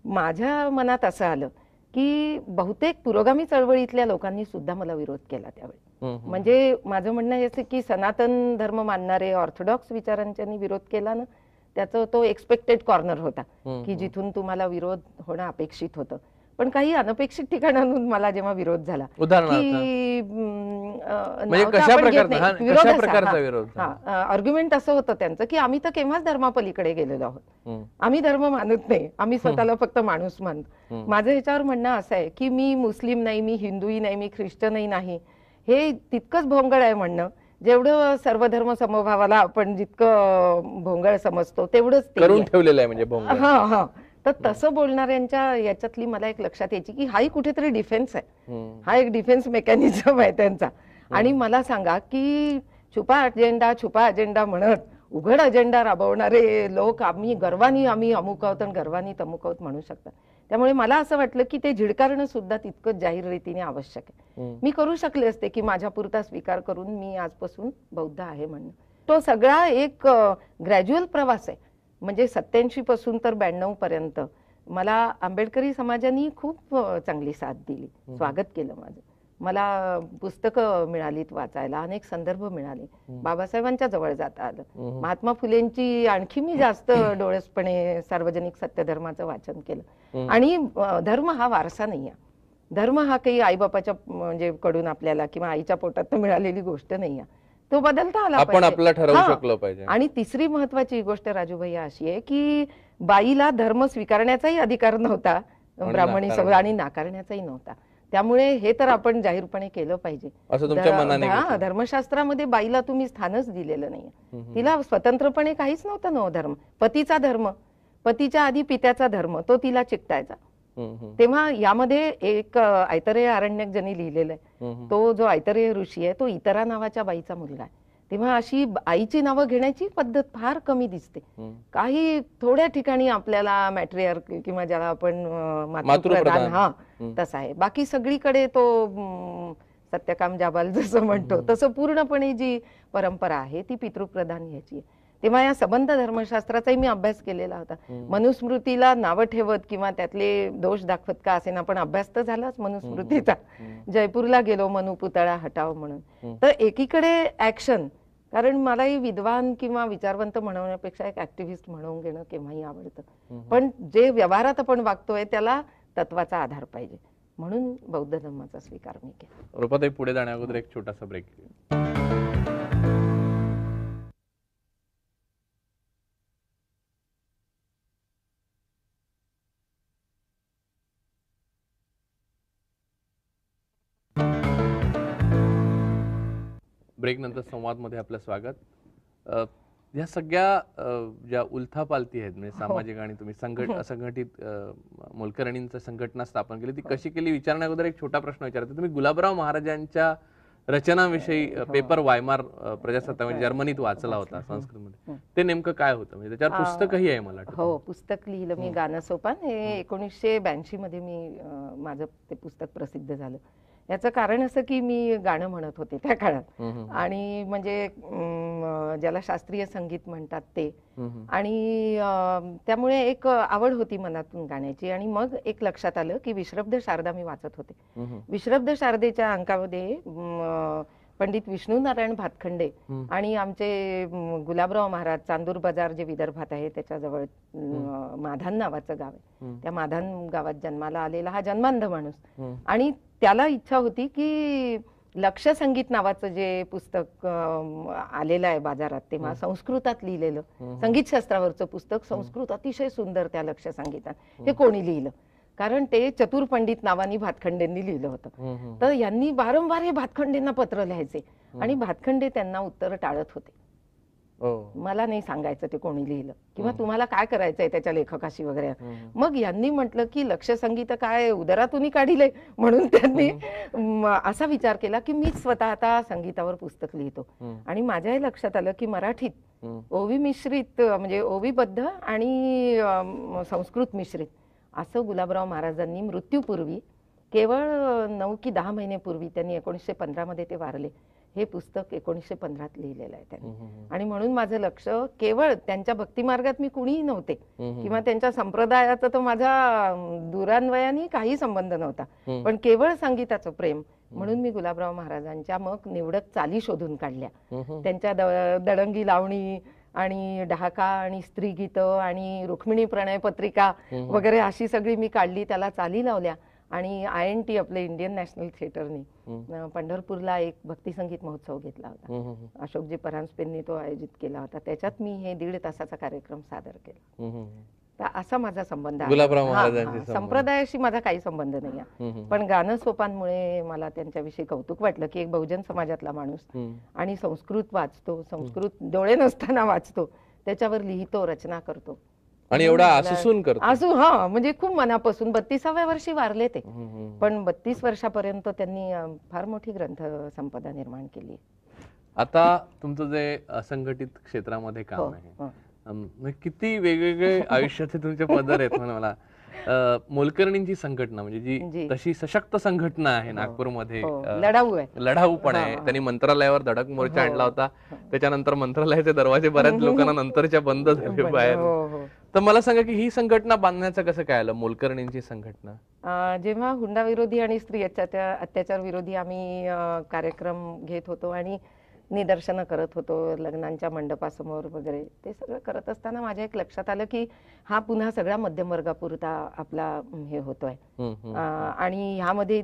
माझ्या मनात असं आलं की बहुतेक पुरोगामी चळवळीतल्या लोकांनी सुद्धा मला विरोध केला त्यावेळी. म्हणजे माझं म्हणणं हे की सनातन धर्म मानणारे ऑर्थोडॉक्स विचारांच्यांनी विरोध केला ना त्याचं तो एक्सपेक्टेड कॉर्नर होता की जिथून तुम्हाला विरोध होणं अपेक्षित होतं. पण काही अनपेक्षित ठिकाणांहून मला जेव्हा विरोध झाला की आर्ग्युमेंट असं होतं त्यांचं की आम्ही तर केव्हाच धर्मापलीकडे गेलेलो आहोत, आम्ही धर्म मानत नाही, आम्ही स्वतःला फक्त माणूस मानतो. माझं ह्याच्यावर म्हणणं असं आहे की मी मुस्लिम नाही, मी हिंदूही नाही, मी ख्रिश्चनही नाही, हे तितकंच भोंगळ आहे म्हणणं जेवढं सर्वधर्म समभावाला आपण जितकं भोंगळ समजतो तेवढंच करून ठेवलेलं आहे म्हणजे भोंगळ. हा तर तसं बोलणाऱ्यांच्या याच्यातली मला एक लक्षात यायची की हाही कुठेतरी डिफेन्स आहे, हा एक डिफेन्स मेकॅनिझम आहे त्यांचा. आणि मला सांगा की छुपा अजेंडा म्हणत उघड अजेंडा राबवणारे लोक आम्ही गर्वानी आम्ही अमुक आहोत आणि गर्वानी तमुक आहोत म्हणू शकतात. त्यामुळे मला असं वाटलं की ते झिडकारणं सुद्धा तितकंच जाहीर रीतीने आवश्यक आहे. मी करू शकले असते की माझ्या पुरता स्वीकार करून मी आजपासून बौद्ध आहे म्हणणं. तो सगळा एक ग्रॅज्युअल प्रवास आहे. म्हणजे 87 पासून तर 92 पर्यंत मला आंबेडकरी समाजाने खूप चांगली साथ दिली, स्वागत केलं माझं. मला पुस्तकं मिळालीत वाचायला, अनेक संदर्भ मिळाले, बाबासाहेबांच्या जवळ जाता आलं, महात्मा फुलेंची आणखी मी जास्त डोळसपणे सार्वजनिक सत्यधर्माचं वाचन केलं. आणि धर्म हा वारसा नाही आहे, धर्म हा काही आईबापाच्या म्हणजे कडून आपल्याला किंवा आईच्या पोटात मिळालेली गोष्ट नाही आहे, तो बदलता आला आपण आपला ठरवू शकलो पाहिजे. आणि तिसरी महत्वाची गोष्ट राजूभाई अशी आहे की बाईला धर्म स्वीकारण्याचाही अधिकार नव्हता ब्राह्मणी समाज आणि नाकारण्याचाही नव्हता. त्यामुळे हे तर आपण जाहीरपणे केलं पाहिजे असं तुमच्या मनाने. धर्मशास्त्रामध्ये बाईला तुम्ही स्थानच दिलेलं नाहीये, तिला स्वतंत्रपणे काहीच नव्हतं. नो धर्म, पतीचा धर्म, पतीच्या आधी पित्याचा धर्म तो तिला चिकटायचा. तेव्हा यामध्ये एक ऐतरेय आरण्यक ज्यांनी लिहिलेलं आहे, तो जो ऐतरेय ऋषी आहे तो इतरा नावाच्या बाईचा मुलगा आहे. तेव्हा अशी आईची नावं घेण्याची पद्धत फार कमी दिसते. काही थोड्या ठिकाणी आपल्याला मॅट्रिआर्क किंवा ज्याला आपण मातृप्रधान हा तसा आहे, बाकी सगळीकडे तो सत्यकाम जाबाल जसं म्हणतो तसं पूर्णपणे जी परंपरा आहे ती पितृप्रधान ह्याची आहे. तेव्हा या संबंध धर्मशास्त्राचाही मी अभ्यास केलेला होता. मनुस्मृतीला नावं ठेवत किंवा त्यातले दोष दाखवत का असे ना, पण अभ्यास तर झालाच मनुस्मृतीचा. जयपूरला गेलो मनु पुतळा हटाव म्हणून. तर एकीकडे ऍक्शन, कारण मलाही विद्वान किंवा विचारवंत म्हणण्यापेक्षा एक ऍक्टिव्हिस्ट म्हणून घेणं केव्हाही आवडतं, पण जे व्यवहारात आपण वागतोय त्याला तत्वाचा आधार पाहिजे, म्हणून बौद्ध धर्माचा स्वीकार मी केला. रूपाताई, पुढे जाण्या अगोदर एक छोटासा ब्रेक. ब्रेक नंतर संवाद मध्ये आपलं स्वागत. या सगळ्या ज्या उलथापालती आहेत, म्हणजे सामाजिक आणि तुम्ही असंघटित मोलकरणींची संघटना स्थापन केली, ती कशी केली विचारण्या अगोदर एक छोटा प्रश्न विचारतो. तुम्ही गुलाबराव महाराजांच्या रचनांविषयी पेपर वायमार प्रजासत्ताक म्हणजे जर्मनीत वाचला होता संस्कृतमध्ये, ते नेमकं काय होतं? म्हणजे त्याच्यावर पुस्तकही आहे मला वाटतं. हो, पुस्तक लिहिलं मी, गाणं सोपान. हे 1982 मध्ये मी माझं ते पुस्तक प्रसिद्ध झालं. याचं कारण असं की मी गाणं म्हणत होते त्या काळात, आणि म्हणजे ज्याला शास्त्रीय संगीत म्हणतात ते, आणि त्यामुळे एक आवड होती मनातून गाण्याची. आणि मग एक लक्षात आलं की विश्रब्ध शारदा मी वाचत होते. विश्रब्ध शारदेच्या अंकामध्ये पंडित विष्णू नारायण भातखंडे आणि आमचे गुलाबराव महाराज, चांदूर बाजार जे विदर्भात आहे त्याच्याजवळ माधान नावाचं गाव आहे, त्या माधान गावात जन्माला आलेला हा जन्मांध माणूस, आणि त्याला इच्छा होती की लक्ष संगीत नावाचं जे पुस्तक आलेलं आहे बाजारात तेव्हा, संस्कृतात लिहिलेलं संगीतशास्त्रावरचं पुस्तक, संस्कृत अतिशय सुंदर त्या लक्ष संगीतात, हे कोणी लिहिलं? कारण ते चतुर पंडित नावानी भातखंडेंनी लिहिलं होतं. तर यांनी वारंवार हे भातखंडेंना पत्र लिहायचे आणि भातखंडे त्यांना उत्तर टाळत होते. मला नाही सांगायचं ते कोणी लिहिलं किंवा तुम्हाला काय करायचंय त्याच्या लेखकाशी वगैरे. मग यांनी म्हटलं की लक्ष संगीत काय उदरातूनही काढिले, म्हणून त्यांनी असा विचार केला की मी स्वतः आता संगीतावर पुस्तक लिहितो. आणि माझ्याही लक्षात आलं की मराठीत ओवी मिश्रित, म्हणजे ओवीबद्ध आणि संस्कृत मिश्रित असं गुलाबराव महाराजांनी मृत्यूपूर्वी केवळ 9 की 10 महिन्यापूर्वी, त्यांनी 1915 मध्ये ते वारले, हे पुस्तक 1915 लिहिलेलं आहे त्यांनी. आणि म्हणून माझं लक्ष केवळ त्यांच्या भक्तिमार्गात मी कुणीही नव्हते किंवा त्यांच्या संप्रदायाचा तर माझा दुरान्वयाने काही संबंध नव्हता, पण केवळ संगीताचं प्रेम म्हणून मी गुलाबराव महाराजांच्या मग निवडक चाली शोधून काढल्या. त्यांच्या दडंगी लावणी आणि डहाका आणि स्त्री गीत आणि रुक्मिणी प्रणय पत्रिका वगैरे अशी सगळी मी काढली, त्याला चाली लावल्या. आणि INT आपले इंडियन नॅशनल थिएटरने पंढरपूरला एक भक्ती संगीत महोत्सव घेतला होता, अशोकजी परांजपेंनी तो आयोजित केला होता, त्याच्यात मी हे 1.5 तासाचा कार्यक्रम सादर केला. तर असा माझा संबंध आहे. संप्रदायाशी माझा काही संबंध नाही आहे, पण गाणं सोपानमुळे मला त्यांच्याविषयी कौतुक वाटलं की एक बहुजन समाजातला माणूस आणि संस्कृत वाचतो, संस्कृत डोळे नसताना वाचतो, त्याच्यावर लिहितो, रचना करतो, आणि एवढा आसून करतो. हा, म्हणजे खूप मनापासून. 32व्या वर्षी वारले ते, पण 32 वर्षापर्यंत त्यांनी फार मोठी ग्रंथ संपदा निर्माण केली. आता तुमचं जे असंघटित क्षेत्रामध्ये काम आहे, किती वेगवेगळे आयुष्याचे तुमचे पदर आहेत. मला मोलकरणींची संघटना म्हणजे जी तशी सशक्त संघटना आहे नागपूरमध्ये, लढाऊ पण आहे. त्यांनी मंत्रालयावर धडक मोर्चा आणला होता, त्याच्यानंतर मंत्रालयाचे दरवाजे बऱ्याच लोकांना नंतरच्या बंद झाले बाहेर. तर मला सांगा की ही संघटना बांधण्याचं कसं काय आलं, मोलकरणींची संघटना? जेव्हा हुंडा विरोधी आणि स्त्री अत्याचार विरोधी आम्ही कार्यक्रम घेत होतो आणि निदर्शनं करत होतो लग्नांच्या मंडपासमोर वगैरे, ते सगळं करत असताना माझ्या एक लक्षात आलं की हा पुन्हा सगळ्या मध्यम वर्गापुरता आपला हे होतोय. आणि ह्यामध्ये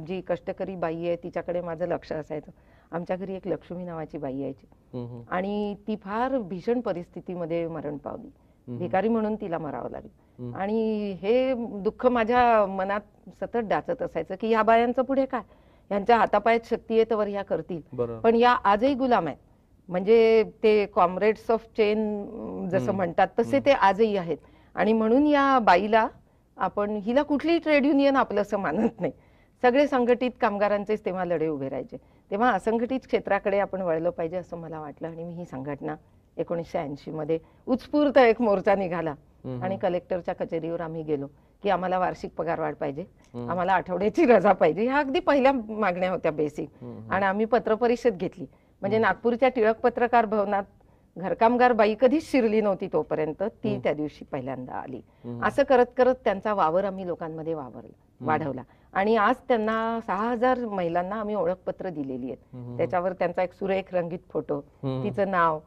जी कष्टकरी बाई आहे तिच्याकडे माझं लक्ष असायचं. आमच्या घरी एक लक्ष्मी नावाची बाई यायची आणि ती फार भीषण परिस्थितीमध्ये मरण पावली, भिकारी म्हणून तिला मरावं लागलं. आणि हे दुःख माझ्या मनात सतत डाचत असायचं की ह्या बायांचं पुढे काय, यांच्या हातापायात शक्ती आहे तर ह्या करतील, पण या आजही गुलाम आहेत. म्हणजे ते कॉम्रेड्स ऑफ चेन जसं म्हणतात तसे ते आजही आहेत. आणि म्हणून या बाईला आपण, हिला कुठलीही ट्रेड युनियन आपलं असं मानत नाही, सगळे संघटित कामगारांचेच तेव्हा लढे उभे राहायचे. तेव्हा असंघटित क्षेत्राकडे आपण वळलं पाहिजे असं मला वाटलं आणि मी ही संघटना 1980 मध्ये उत्स्फूर्त एक मोर्चा निघाला आणि कलेक्टरच्या कचेरीवर आम्ही गेलो की आम्हाला वार्षिक पगारवाढ पाहिजे, आम्हाला आठवड्याची रजा पाहिजे. ह्या अगदी पहिल्या मागण्या होत्या बेसिक. आणि आम्ही पत्रपरिषद घेतली. म्हणजे नागपूरच्या टिळक पत्रकार भवनात घरकामगार बाई कधीच शिरली नव्हती तोपर्यंत, ती त्या दिवशी पहिल्यांदा आली. असं करत करत त्यांचा वावर आम्ही लोकांमध्ये वाढवला आणि आज त्यांना 6000 महिलांना आम्ही ओळखपत्र दिलेली आहेत. त्याच्यावर त्यांचा एक सुरेख रंगीत फोटो, तिचं नाव.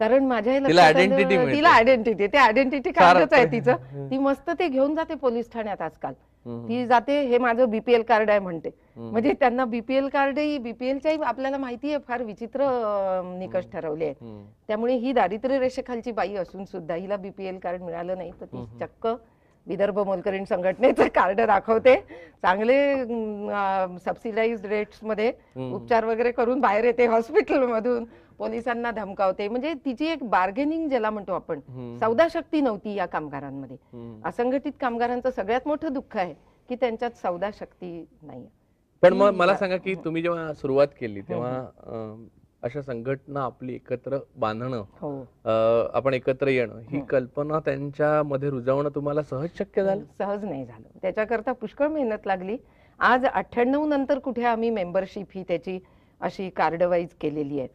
कारण माझ्या तिला आयडेंटिटी, ते आयडेंटिटी कार्डच आहे तिचं. ती मस्त ते घेऊन जाते पोलीस ठाण्यात आजकाल. ती जाते, हे माझं बीपीएल कार्ड आहे म्हणते. म्हणजे त्यांना बीपीएल कार्डही, बीपीएलच्याही आपल्याला माहिती आहे फार विचित्र निकष ठरवले आहेत. त्यामुळे ही दारिद्र्य रेषेखालची बाई असून सुद्धा हिला बीपीएल कार्ड मिळालं नाही, तर ती चक्क विदर्भ मोलकरीण संघटनेचं कार्ड दाखवते. चांगले सबसिडाइज्ड रेट्स मध्ये उपचार वगैरे करून बाहेर येते हॉस्पिटलमधून, पोलिसांना धमकावते. म्हणजे तिची एक बार्गेनिंग ज्याला म्हणतो आपण, सौदा शक्ती नव्हती या कामगारांमध्ये. असंघटित कामगारांचं सगळ्यात मोठं दुःख आहे की त्यांच्यात सौदा शक्ती नाही. पण मग मला सांगा की तुम्ही जेव्हा सुरुवात केली तेव्हा अशा संघटना आपली एकत्र बांधणं, आपण एकत्र येणं, ही कल्पना त्यांच्यामध्ये रुजवणं तुम्हाला सहज शक्य झालं? सहज नाही झालं. त्याच्याकरता पुष्कळ मेहनत लागली. आज 98 नंतर कुठे आम्ही मेंबरशिप ही त्याची अशी कार्डवाईज केलेली आहे.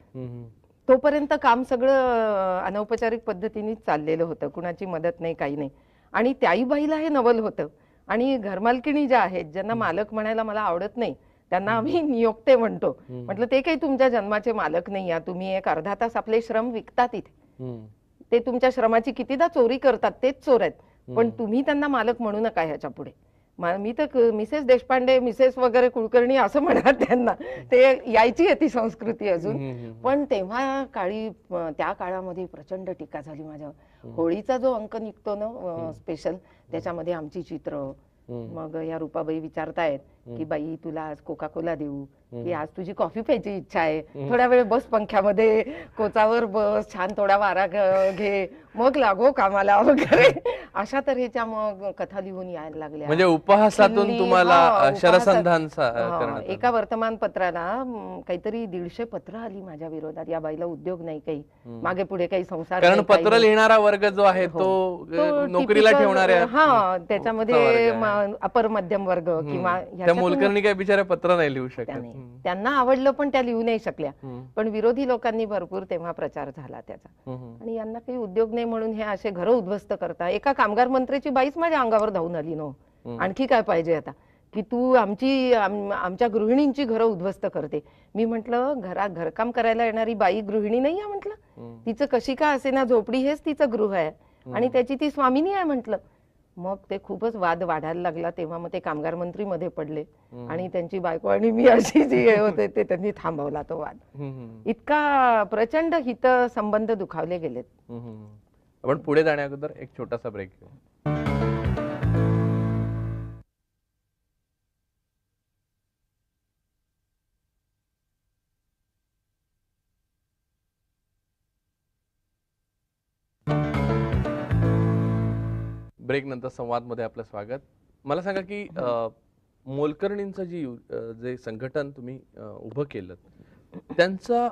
तोपर्यंत काम सगळं अनौपचारिक पद्धतीने चाललेलं होतं, कुणाची मदत नाही, काही नाही. आणि त्याही बाईला हे नवल होतं. आणि घरमालकिणी ज्या आहेत, ज्यांना मालक म्हणायला मला आवडत नाही, त्यांना आम्ही नियोक्ते म्हणतो. म्हटलं ते काही तुमच्या जन्माचे मालक नाही या, तुम्ही एक अर्धा तास आपले श्रम विकतात इथे. ते तुमच्या श्रमाची कितीदा चोरी करतात, तेच चोर आहेत. पण तुम्ही त्यांना मालक म्हणू नका ह्याच्या पुढे. मी तर मिसेस देशपांडे, मिसेस वगैरे कुलकर्णी असं म्हणा त्यांना. ते यायची आहे ती संस्कृती अजून. पण तेव्हा त्या काळामध्ये प्रचंड टीका झाली माझ्यावर. होळीचा जो अंक निघतो ना स्पेशल, त्याच्यामध्ये आमची चित्र. मग या रूपाबाई विचारतायत की बाई तुला आज कोका कोला देऊ, की आज तुझी कॉफी प्यायची इच्छा आहे, थोड्या वेळ बस पंख्यामध्ये, कोचावर बस, छान थोडा वारा घे, मग लागो कामाला वगैरे. अशा तऱ्हेच्या मग कथा लिहून यायला लागल्या. म्हणजे उपहासातून तुम्हाला शरसंधान. एका वर्तमानपत्राला काहीतरी 150 पत्र आली माझ्या विरोधात. या बाईला उद्योग नाही, काही मागे पुढे काही संसार. कारण पत्र लिहिणारा वर्ग जो आहे तो नोकरीला ठेवणाऱ्या, त्याच्यामध्ये अपर मध्यम वर्ग किंवा मोलकर्णी काय बिचारा पत्र नाही लिहू शकत. त्यांना आवडलं पण त्या लिहू नाही शकल्या. पण विरोधी लोकांनी भरपूर तेव्हा प्रचार झाला त्याचा. आणि यांना काही उद्योग नाही म्हणून हे असे घर उद्ध्वस्त करता. एका कामगार मंत्र्याची बाईच माझ्या अंगावर धावून आली. नो आणखी काय पाहिजे आता, की तू आमच्या गृहिणींची घरं उद्ध्वस्त करते. मी म्हंटल घरात घरकाम करायला येणारी बाई गृहिणी नाही आहे म्हटलं. तिचं कशी का असेना झोपडी हेच तिचं गृह आहे आणि त्याची ती स्वामिनी आहे म्हटलं. मग ते खूपच वाद वाढायला लागला. तेव्हा मग ते कामगार मंत्री मध्ये पडले आणि त्यांची बायको आणि मी अशी जी होते ते त्यांनी थांबवला तो वाद. इतका प्रचंड हित संबंध दुखावले गेलेत. आपण पुढे जाण्याअगोदर एक छोटासा ब्रेक घेऊ. ब्रेक नंतर संवाद मध्ये आपलं स्वागत. मला सांगा की मोलकर्णींचं जे संघटन तुम्ही उभं केलं, त्यांचा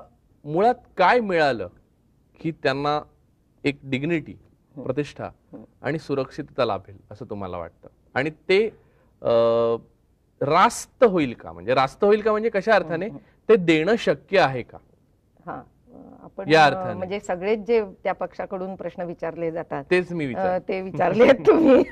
मुळात काय मिळालं की त्यांना एक डिग्निटी, प्रतिष्ठा आणि सुरक्षितता लाभेल असं तुम्हाला वाटतं? आणि ते रास्त होईल का? म्हणजे कशा अर्थाने ते देणं शक्य आहे का? आपण म्हणजे सगळेच जे त्या पक्षाकडून प्रश्न विचारले जातात तेच मी ते विचारले तुम्ही.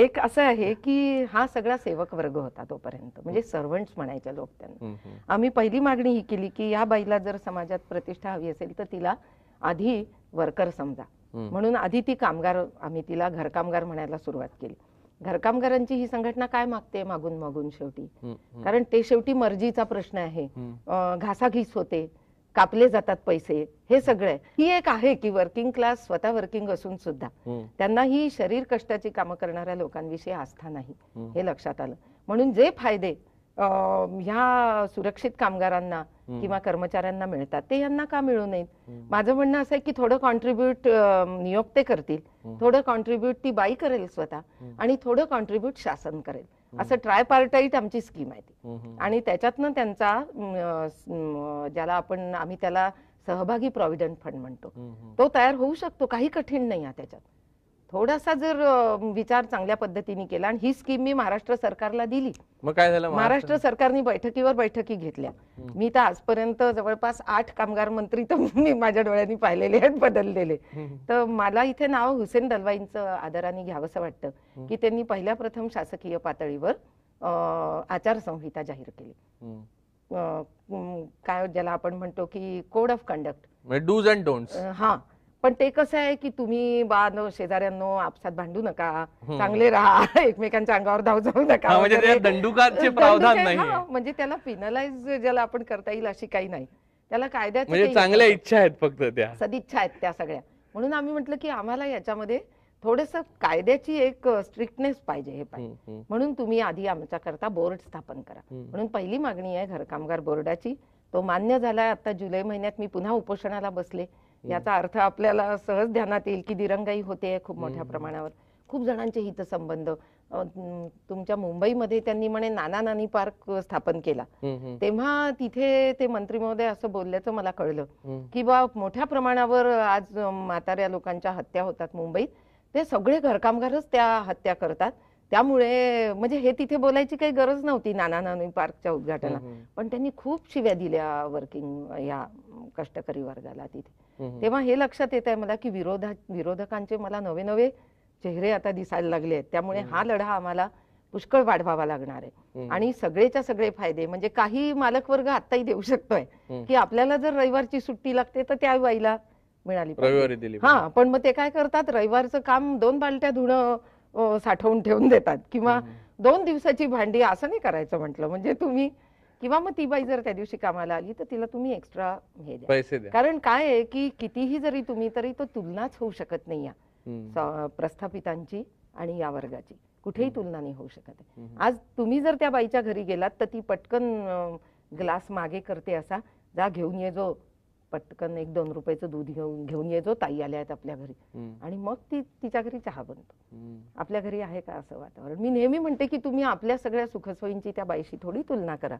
एक असं आहे की हा सगळा सेवक वर्ग होता तोपर्यंत, म्हणजे सर्वंट्स म्हणायचे लोक त्यांना. आम्ही पहिली मागणी ही केली की या बाईला जर समाजात प्रतिष्ठा हवी असेल तर तिला आधी वर्कर समजा. म्हणून आधी ती कामगार, आम्ही तिला घरकामगार म्हणायला सुरुवात केली. घरकामगारांची ही संघटना काय मागते मागून मागून शेवटी, कारण ते शेवटी मर्जीचा प्रश्न आहे. घासाघीस होते, कापले जातात पैसे, हे सगळं ही एक आहे की वर्किंग क्लास स्वतः वर्किंग असून सुद्धा त्यांना ही शरीर कष्टाची कामं करणाऱ्या लोकांविषयी आस्था नाही, हे लक्षात आलं. म्हणून जे फायदे ह्या सुरक्षित कामगारांना किंवा कर्मचाऱ्यांना मिळतात ते यांना का मिळू नयेत? माझं म्हणणं असं आहे की थोडं कॉन्ट्रीब्युट नियोक्ते करतील, थोडं कॉन्ट्रीब्युट ती बाई करेल स्वतः, आणि थोडं कॉन्ट्रीब्युट शासन करेल. असं ट्रायपार्टाईट आमची स्कीम आहे ती. आणि त्याच्यातनं त्यांचा ज्याला आम्ही त्याला सहभागी प्रॉव्हिडंट फंड म्हणतो तो तयार होऊ शकतो. काही कठीण नाही आहे त्याच्यात. थोडासा जर विचार चांगल्या पद्धतीने केला, आणि ही स्कीम मी महाराष्ट्र सरकारला दिली. मग काय झालं? महाराष्ट्र सरकारने बैठकीवर बैठकी घेतल्या. मी तर आजपर्यंत जवळपास 8 कामगार मंत्री तर मी माझ्या डोळ्यांनी पाहिलेले आहेत बदललेले. तर मला इथे नाव हुसेन दलवाईंचं आदराने घ्यावंसं वाटतं की त्यांनी पहिल्या प्रथम शासकीय पातळीवर आचारसंहिता जाहीर केली. काय ज्याला आपण म्हणतो की code of conduct, do's and don'ts. हा, पण ते कसं आहे की तुम्ही शेजाऱ्यांनो आपसात भांडू नका, चांगले राहा, एकमेकांच्या अंगावर धाव जाऊ नका, म्हणजे दंडुकाचे प्रावधान नाही. म्हणजे त्याला पिनलाइज ज्याला आपण करता येईल अशी काही नाही. त्याला कायद्याच्या म्हणजे चांगल्या इच्छा आहेत, फक्त त्या सदिच्छा आहेत त्या सगळ्या. म्हणून आम्ही म्हटलं की आम्हाला याच्यामध्ये थोडस कायद्याची एक स्ट्रिक्टनेस पाहिजे. हे पाहिजे म्हणून तुम्ही आधी आमच्या करता बोर्ड स्थापन करा. म्हणून पहिली मागणी आहे घरकामगार बोर्डाची. तो मान्य झालाय. आता जुलै महिन्यात मी पुन्हा उपोषणाला बसले. याचा अर्थ आपल्याला सहज ध्यानात येईल की दिरंगाई होते खूप मोठ्या प्रमाणावर. खूप जणांचे हितसंबंध. तुमच्या मुंबईमध्ये त्यांनी म्हणे नाना नानी पार्क स्थापन केला, तेव्हा तिथे ते मंत्री महोदय असं बोलल्याचं मला कळलं की बा मोठ्या प्रमाणावर आज म्हाताऱ्या लोकांच्या हत्या होतात मुंबईत, ते सगळे घरकामगारच त्या हत्या करतात. त्यामुळे म्हणजे हे तिथे बोलायची काही गरज नव्हती नाना नानी पार्कच्या उद्घाटनाला, पण त्यांनी खूप शिव्या दिल्या वर्किंग या कष्टकरी वर्गाला तिथे. तेव्हा हे लक्षात येत आहे मला की विरोधकांचे मला नवे नवे चेहरे आता दिसायला लागले आहेत. त्यामुळे हा लढा आम्हाला पुष्कळ वाढवावा लागणार आहे. आणि सगळेच्या सगळे फायदे म्हणजे काही मालक वर्ग आताही देऊ शकतोय की आपल्याला जर रविवारची सुट्टी लागते तर त्या बाईला मिळाली पाहिजे. हा, पण मग ते काय करतात, रविवारचं काम 2 बालट्या धुणं साठवून ठेवून देतात, किंवा 2 दिवसाची भांडी. असं नाही करायचं म्हटलं. म्हणजे तुम्ही किंवा मग ती बाई जर त्या दिवशी कामाला आली तर तिला तुम्ही एक्स्ट्रा हे द्या, पैसे द्या. कारण काय आहे की कितीही जरी तुम्ही तरी तो तुलनाच होऊ शकत नाही या प्रस्थापितांची आणि या वर्गाची. कुठेही तुलना नाही होऊ शकत. आज तुम्ही जर त्या बाईच्या घरी गेलात तर ती पटकन ग्लास मागे करते असा, जा घेऊन ये जो, पटकन 1-2 रुपयाचं दूध घेऊन ये जो, ताई आल्या आहेत आपल्या घरी, आणि मग तिच्या घरी चहा बनतो. आपल्या घरी आहे का असं वातावरण? मी नेहमी म्हणते की तुम्ही आपल्या सगळ्या सुखसोयींची त्या बाईशी थोडी तुलना करा.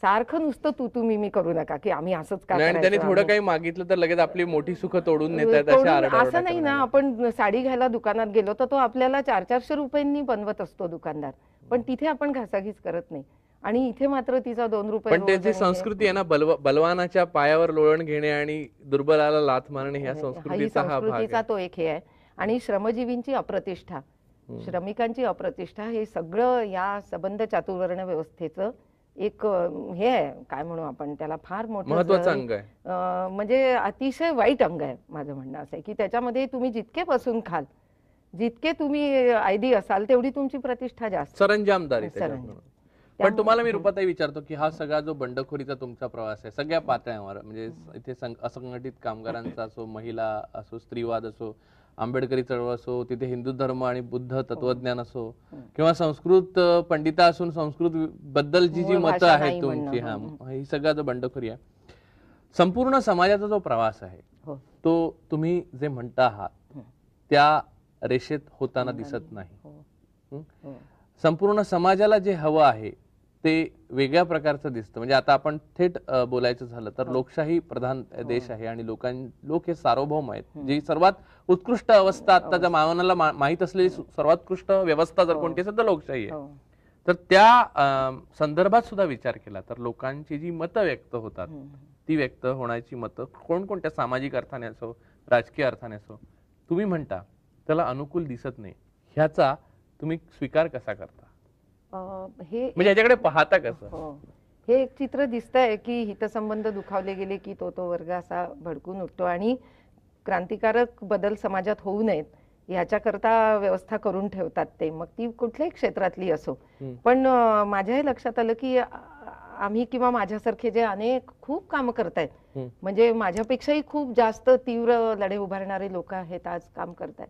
सारखं नुसतं तू मी करू नका की आम्ही असंच का करायचं. त्यांनी थोडं काही मागितलं तर लगेच आपली मोठी सुख तोडून नेतात. असं नाही ना. आपण साडी घ्यायला दुकानात गेलो तर तो आपल्याला 400-400 रुपयांनी बनवत असतो दुकानदार, पण तिथे आपण घासाघीस करत नाही. आणि इथे मात्र तिचा 2 रुपये. पण त्याची संस्कृती आहे ना, बलवानाच्या पायावर लोळण घेणे आणि दुर्बलाला लाथ मारणे, ह्या संस्कृतीचा हा भाग आहे. तो एक हे आहे. आणि श्रमजीवींची अप्रतिष्ठा, श्रमिकांची अप्रतिष्ठा, हे सगळं या सबंध चातुर्वर्ण व्यवस्थेचं एक हे आहे, काय म्हणू आपण त्याला, फार मोठं महत्त्वाचं अंग आहे. म्हणजे अतिशय वाईट अंग आहे. माझं म्हणणं असं आहे की त्याच्यामध्ये तुम्ही जितके बसून खाल, जितके तुम्ही आयदी असाल, तेवढी तुमची प्रतिष्ठा जास्त. सरंजामदारी. पण तुम्हाला मी रूपाताई विचारतो की हा सगळा जो बंडखोरीचा तुमचा प्रवास आहे सगळ्या पातळ्यांवर, म्हणजे इथे असंघटित कामगारांचा असो, महिला असो, स्त्रीवाद असो, आंबेडकरी चळवळ असो, तिथे हिंदू धर्म आणि बुद्ध तत्वज्ञान असो, किंवा संस्कृत पंडिता असून संस्कृत बद्दलची जी मतं आहेत तुमची, हा, ही सगळा जो बंडखोरी आहे, संपूर्ण समाजाचा जो प्रवास आहे तो तुम्ही जे म्हणता आहात त्या रेषेत होताना दिसत नाही. संपूर्ण समाजाला जे हवं आहे ते वेगळ्या प्रकारचं दिसतं. म्हणजे आता आपण थेट बोलायचं झालं तर लोकशाही प्रधान देश आहे आणि लोक हे सार्वभौम आहेत. जी सर्वात उत्कृष्ट अवस्था आताच्या मानवाला माहित असलेली सर्वात उत्कृष्ट व्यवस्था जर कोणती असेल तर लोकशाही आहे. तर त्या संदर्भात सुद्धा विचार केला तर लोकांची जी मतं व्यक्त होतात ती व्यक्त होण्याची मतं कोणकोणत्या सामाजिक अर्थाने असो, राजकीय अर्थाने असो, तुम्ही म्हणता त्याला अनुकूल दिसत नाही. ह्याचा तुम्ही स्वीकार कसा करता? हे म्हणजे याच्याकडे पाहता कसं? हे एक चित्र दिसतंय की हितसंबंध दुखावले गेले की तो वर्ग असा भडकून उठतो आणि क्रांतिकारक बदल समाजात होऊ नयेत याच्याकरता व्यवस्था करून ठेवतात ते, मग ती कुठल्याही क्षेत्रातली असो. पण माझ्याही लक्षात आलं की आम्ही किंवा माझ्यासारखे जे अनेक खूप काम करतायत, म्हणजे माझ्यापेक्षाही खूप जास्त तीव्र लढे उभारणारे लोक आहेत आज काम करतायत,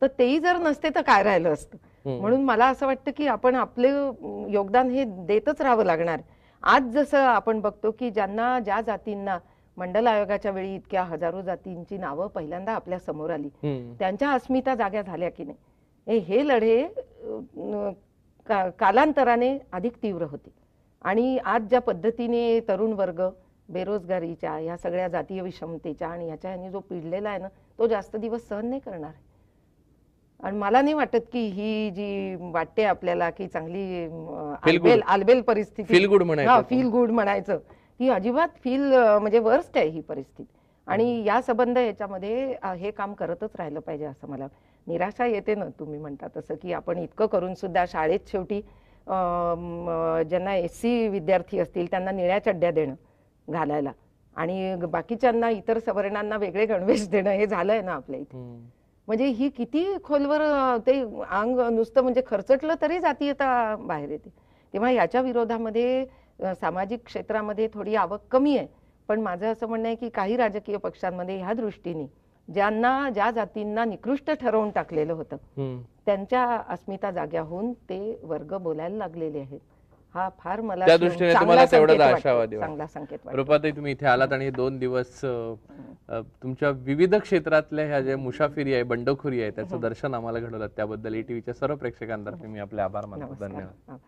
तर तेही जर नसते तर काय राहिलं असतं. म्हणून मला असं वाटतं की आपण आपले योगदान हे देतच राहावं लागणार. आज जसं आपण बघतो की ज्या जातींना मंडल आयोगाच्या वेळी इतक्या हजारो जातींची नावं पहिल्यांदा आपल्या समोर आली, त्यांच्या अस्मिता जाग्या झाल्या की नाही, हे लढे कालांतराने अधिक तीव्र होते. आणि आज ज्या पद्धतीने तरुण वर्ग बेरोजगारीच्या, या सगळ्या जातीय विषमतेच्या आणि ह्याने जो पिडलेला आहे ना, तो जास्त दिवस सहन नाही करणार. आणि मला नाही वाटत की ही जी वाटते आपल्याला की चांगली आलबेल परिस्थिती, फील गुड म्हणायचं, ती अजिबात म्हणजे वर्स्ट आहे ही परिस्थिती. आणि या संबंध याच्यामध्ये हे काम करतच राहिलं पाहिजे असं मला. निराशा येते ना, तुम्ही म्हणता तसं, की आपण इतकं करून सुद्धा शाळेत शेवटी ज्यांना SC विद्यार्थी असतील त्यांना निळ्या चड्ड्या देणं घालायला आणि बाकीच्यांना इतर सवर्णांना वेगळे गणवेश देणं हे झालंय ना आपल्या इथे. म्हणजे ही किती खोलवर ते अंग नुसतं म्हणजे खरचटलं तरी जातीयता बाहेर येते. तेव्हा याच्या विरोधामध्ये सामाजिक क्षेत्रामध्ये थोडी आवक कमी आहे, पण माझं असं म्हणणं आहे की काही राजकीय पक्षांमध्ये ह्या दृष्टीने ज्या जातींना निकृष्ट ठरवून टाकलेलं होतं त्यांच्या अस्मिता जाग्या होऊन ते वर्ग बोलायला लागलेले आहेत. हा फार मला त्या दृष्टीने तुम्हाला तेवढाच आशावादी चांगला संकेत वाटतो. रूपाताई, तुम्ही इथे आलात आणि 2 दिवस तुमच्या विविध क्षेत्रातल्या ह्या ज्या मुसाफिरी आहे, बंडखोरी आहे, त्याचं दर्शन आम्हाला घडवलं. त्याबद्दल ETVच्या सर्व प्रेक्षकांतर्फे मी आपले आभार मानतो. धन्यवाद.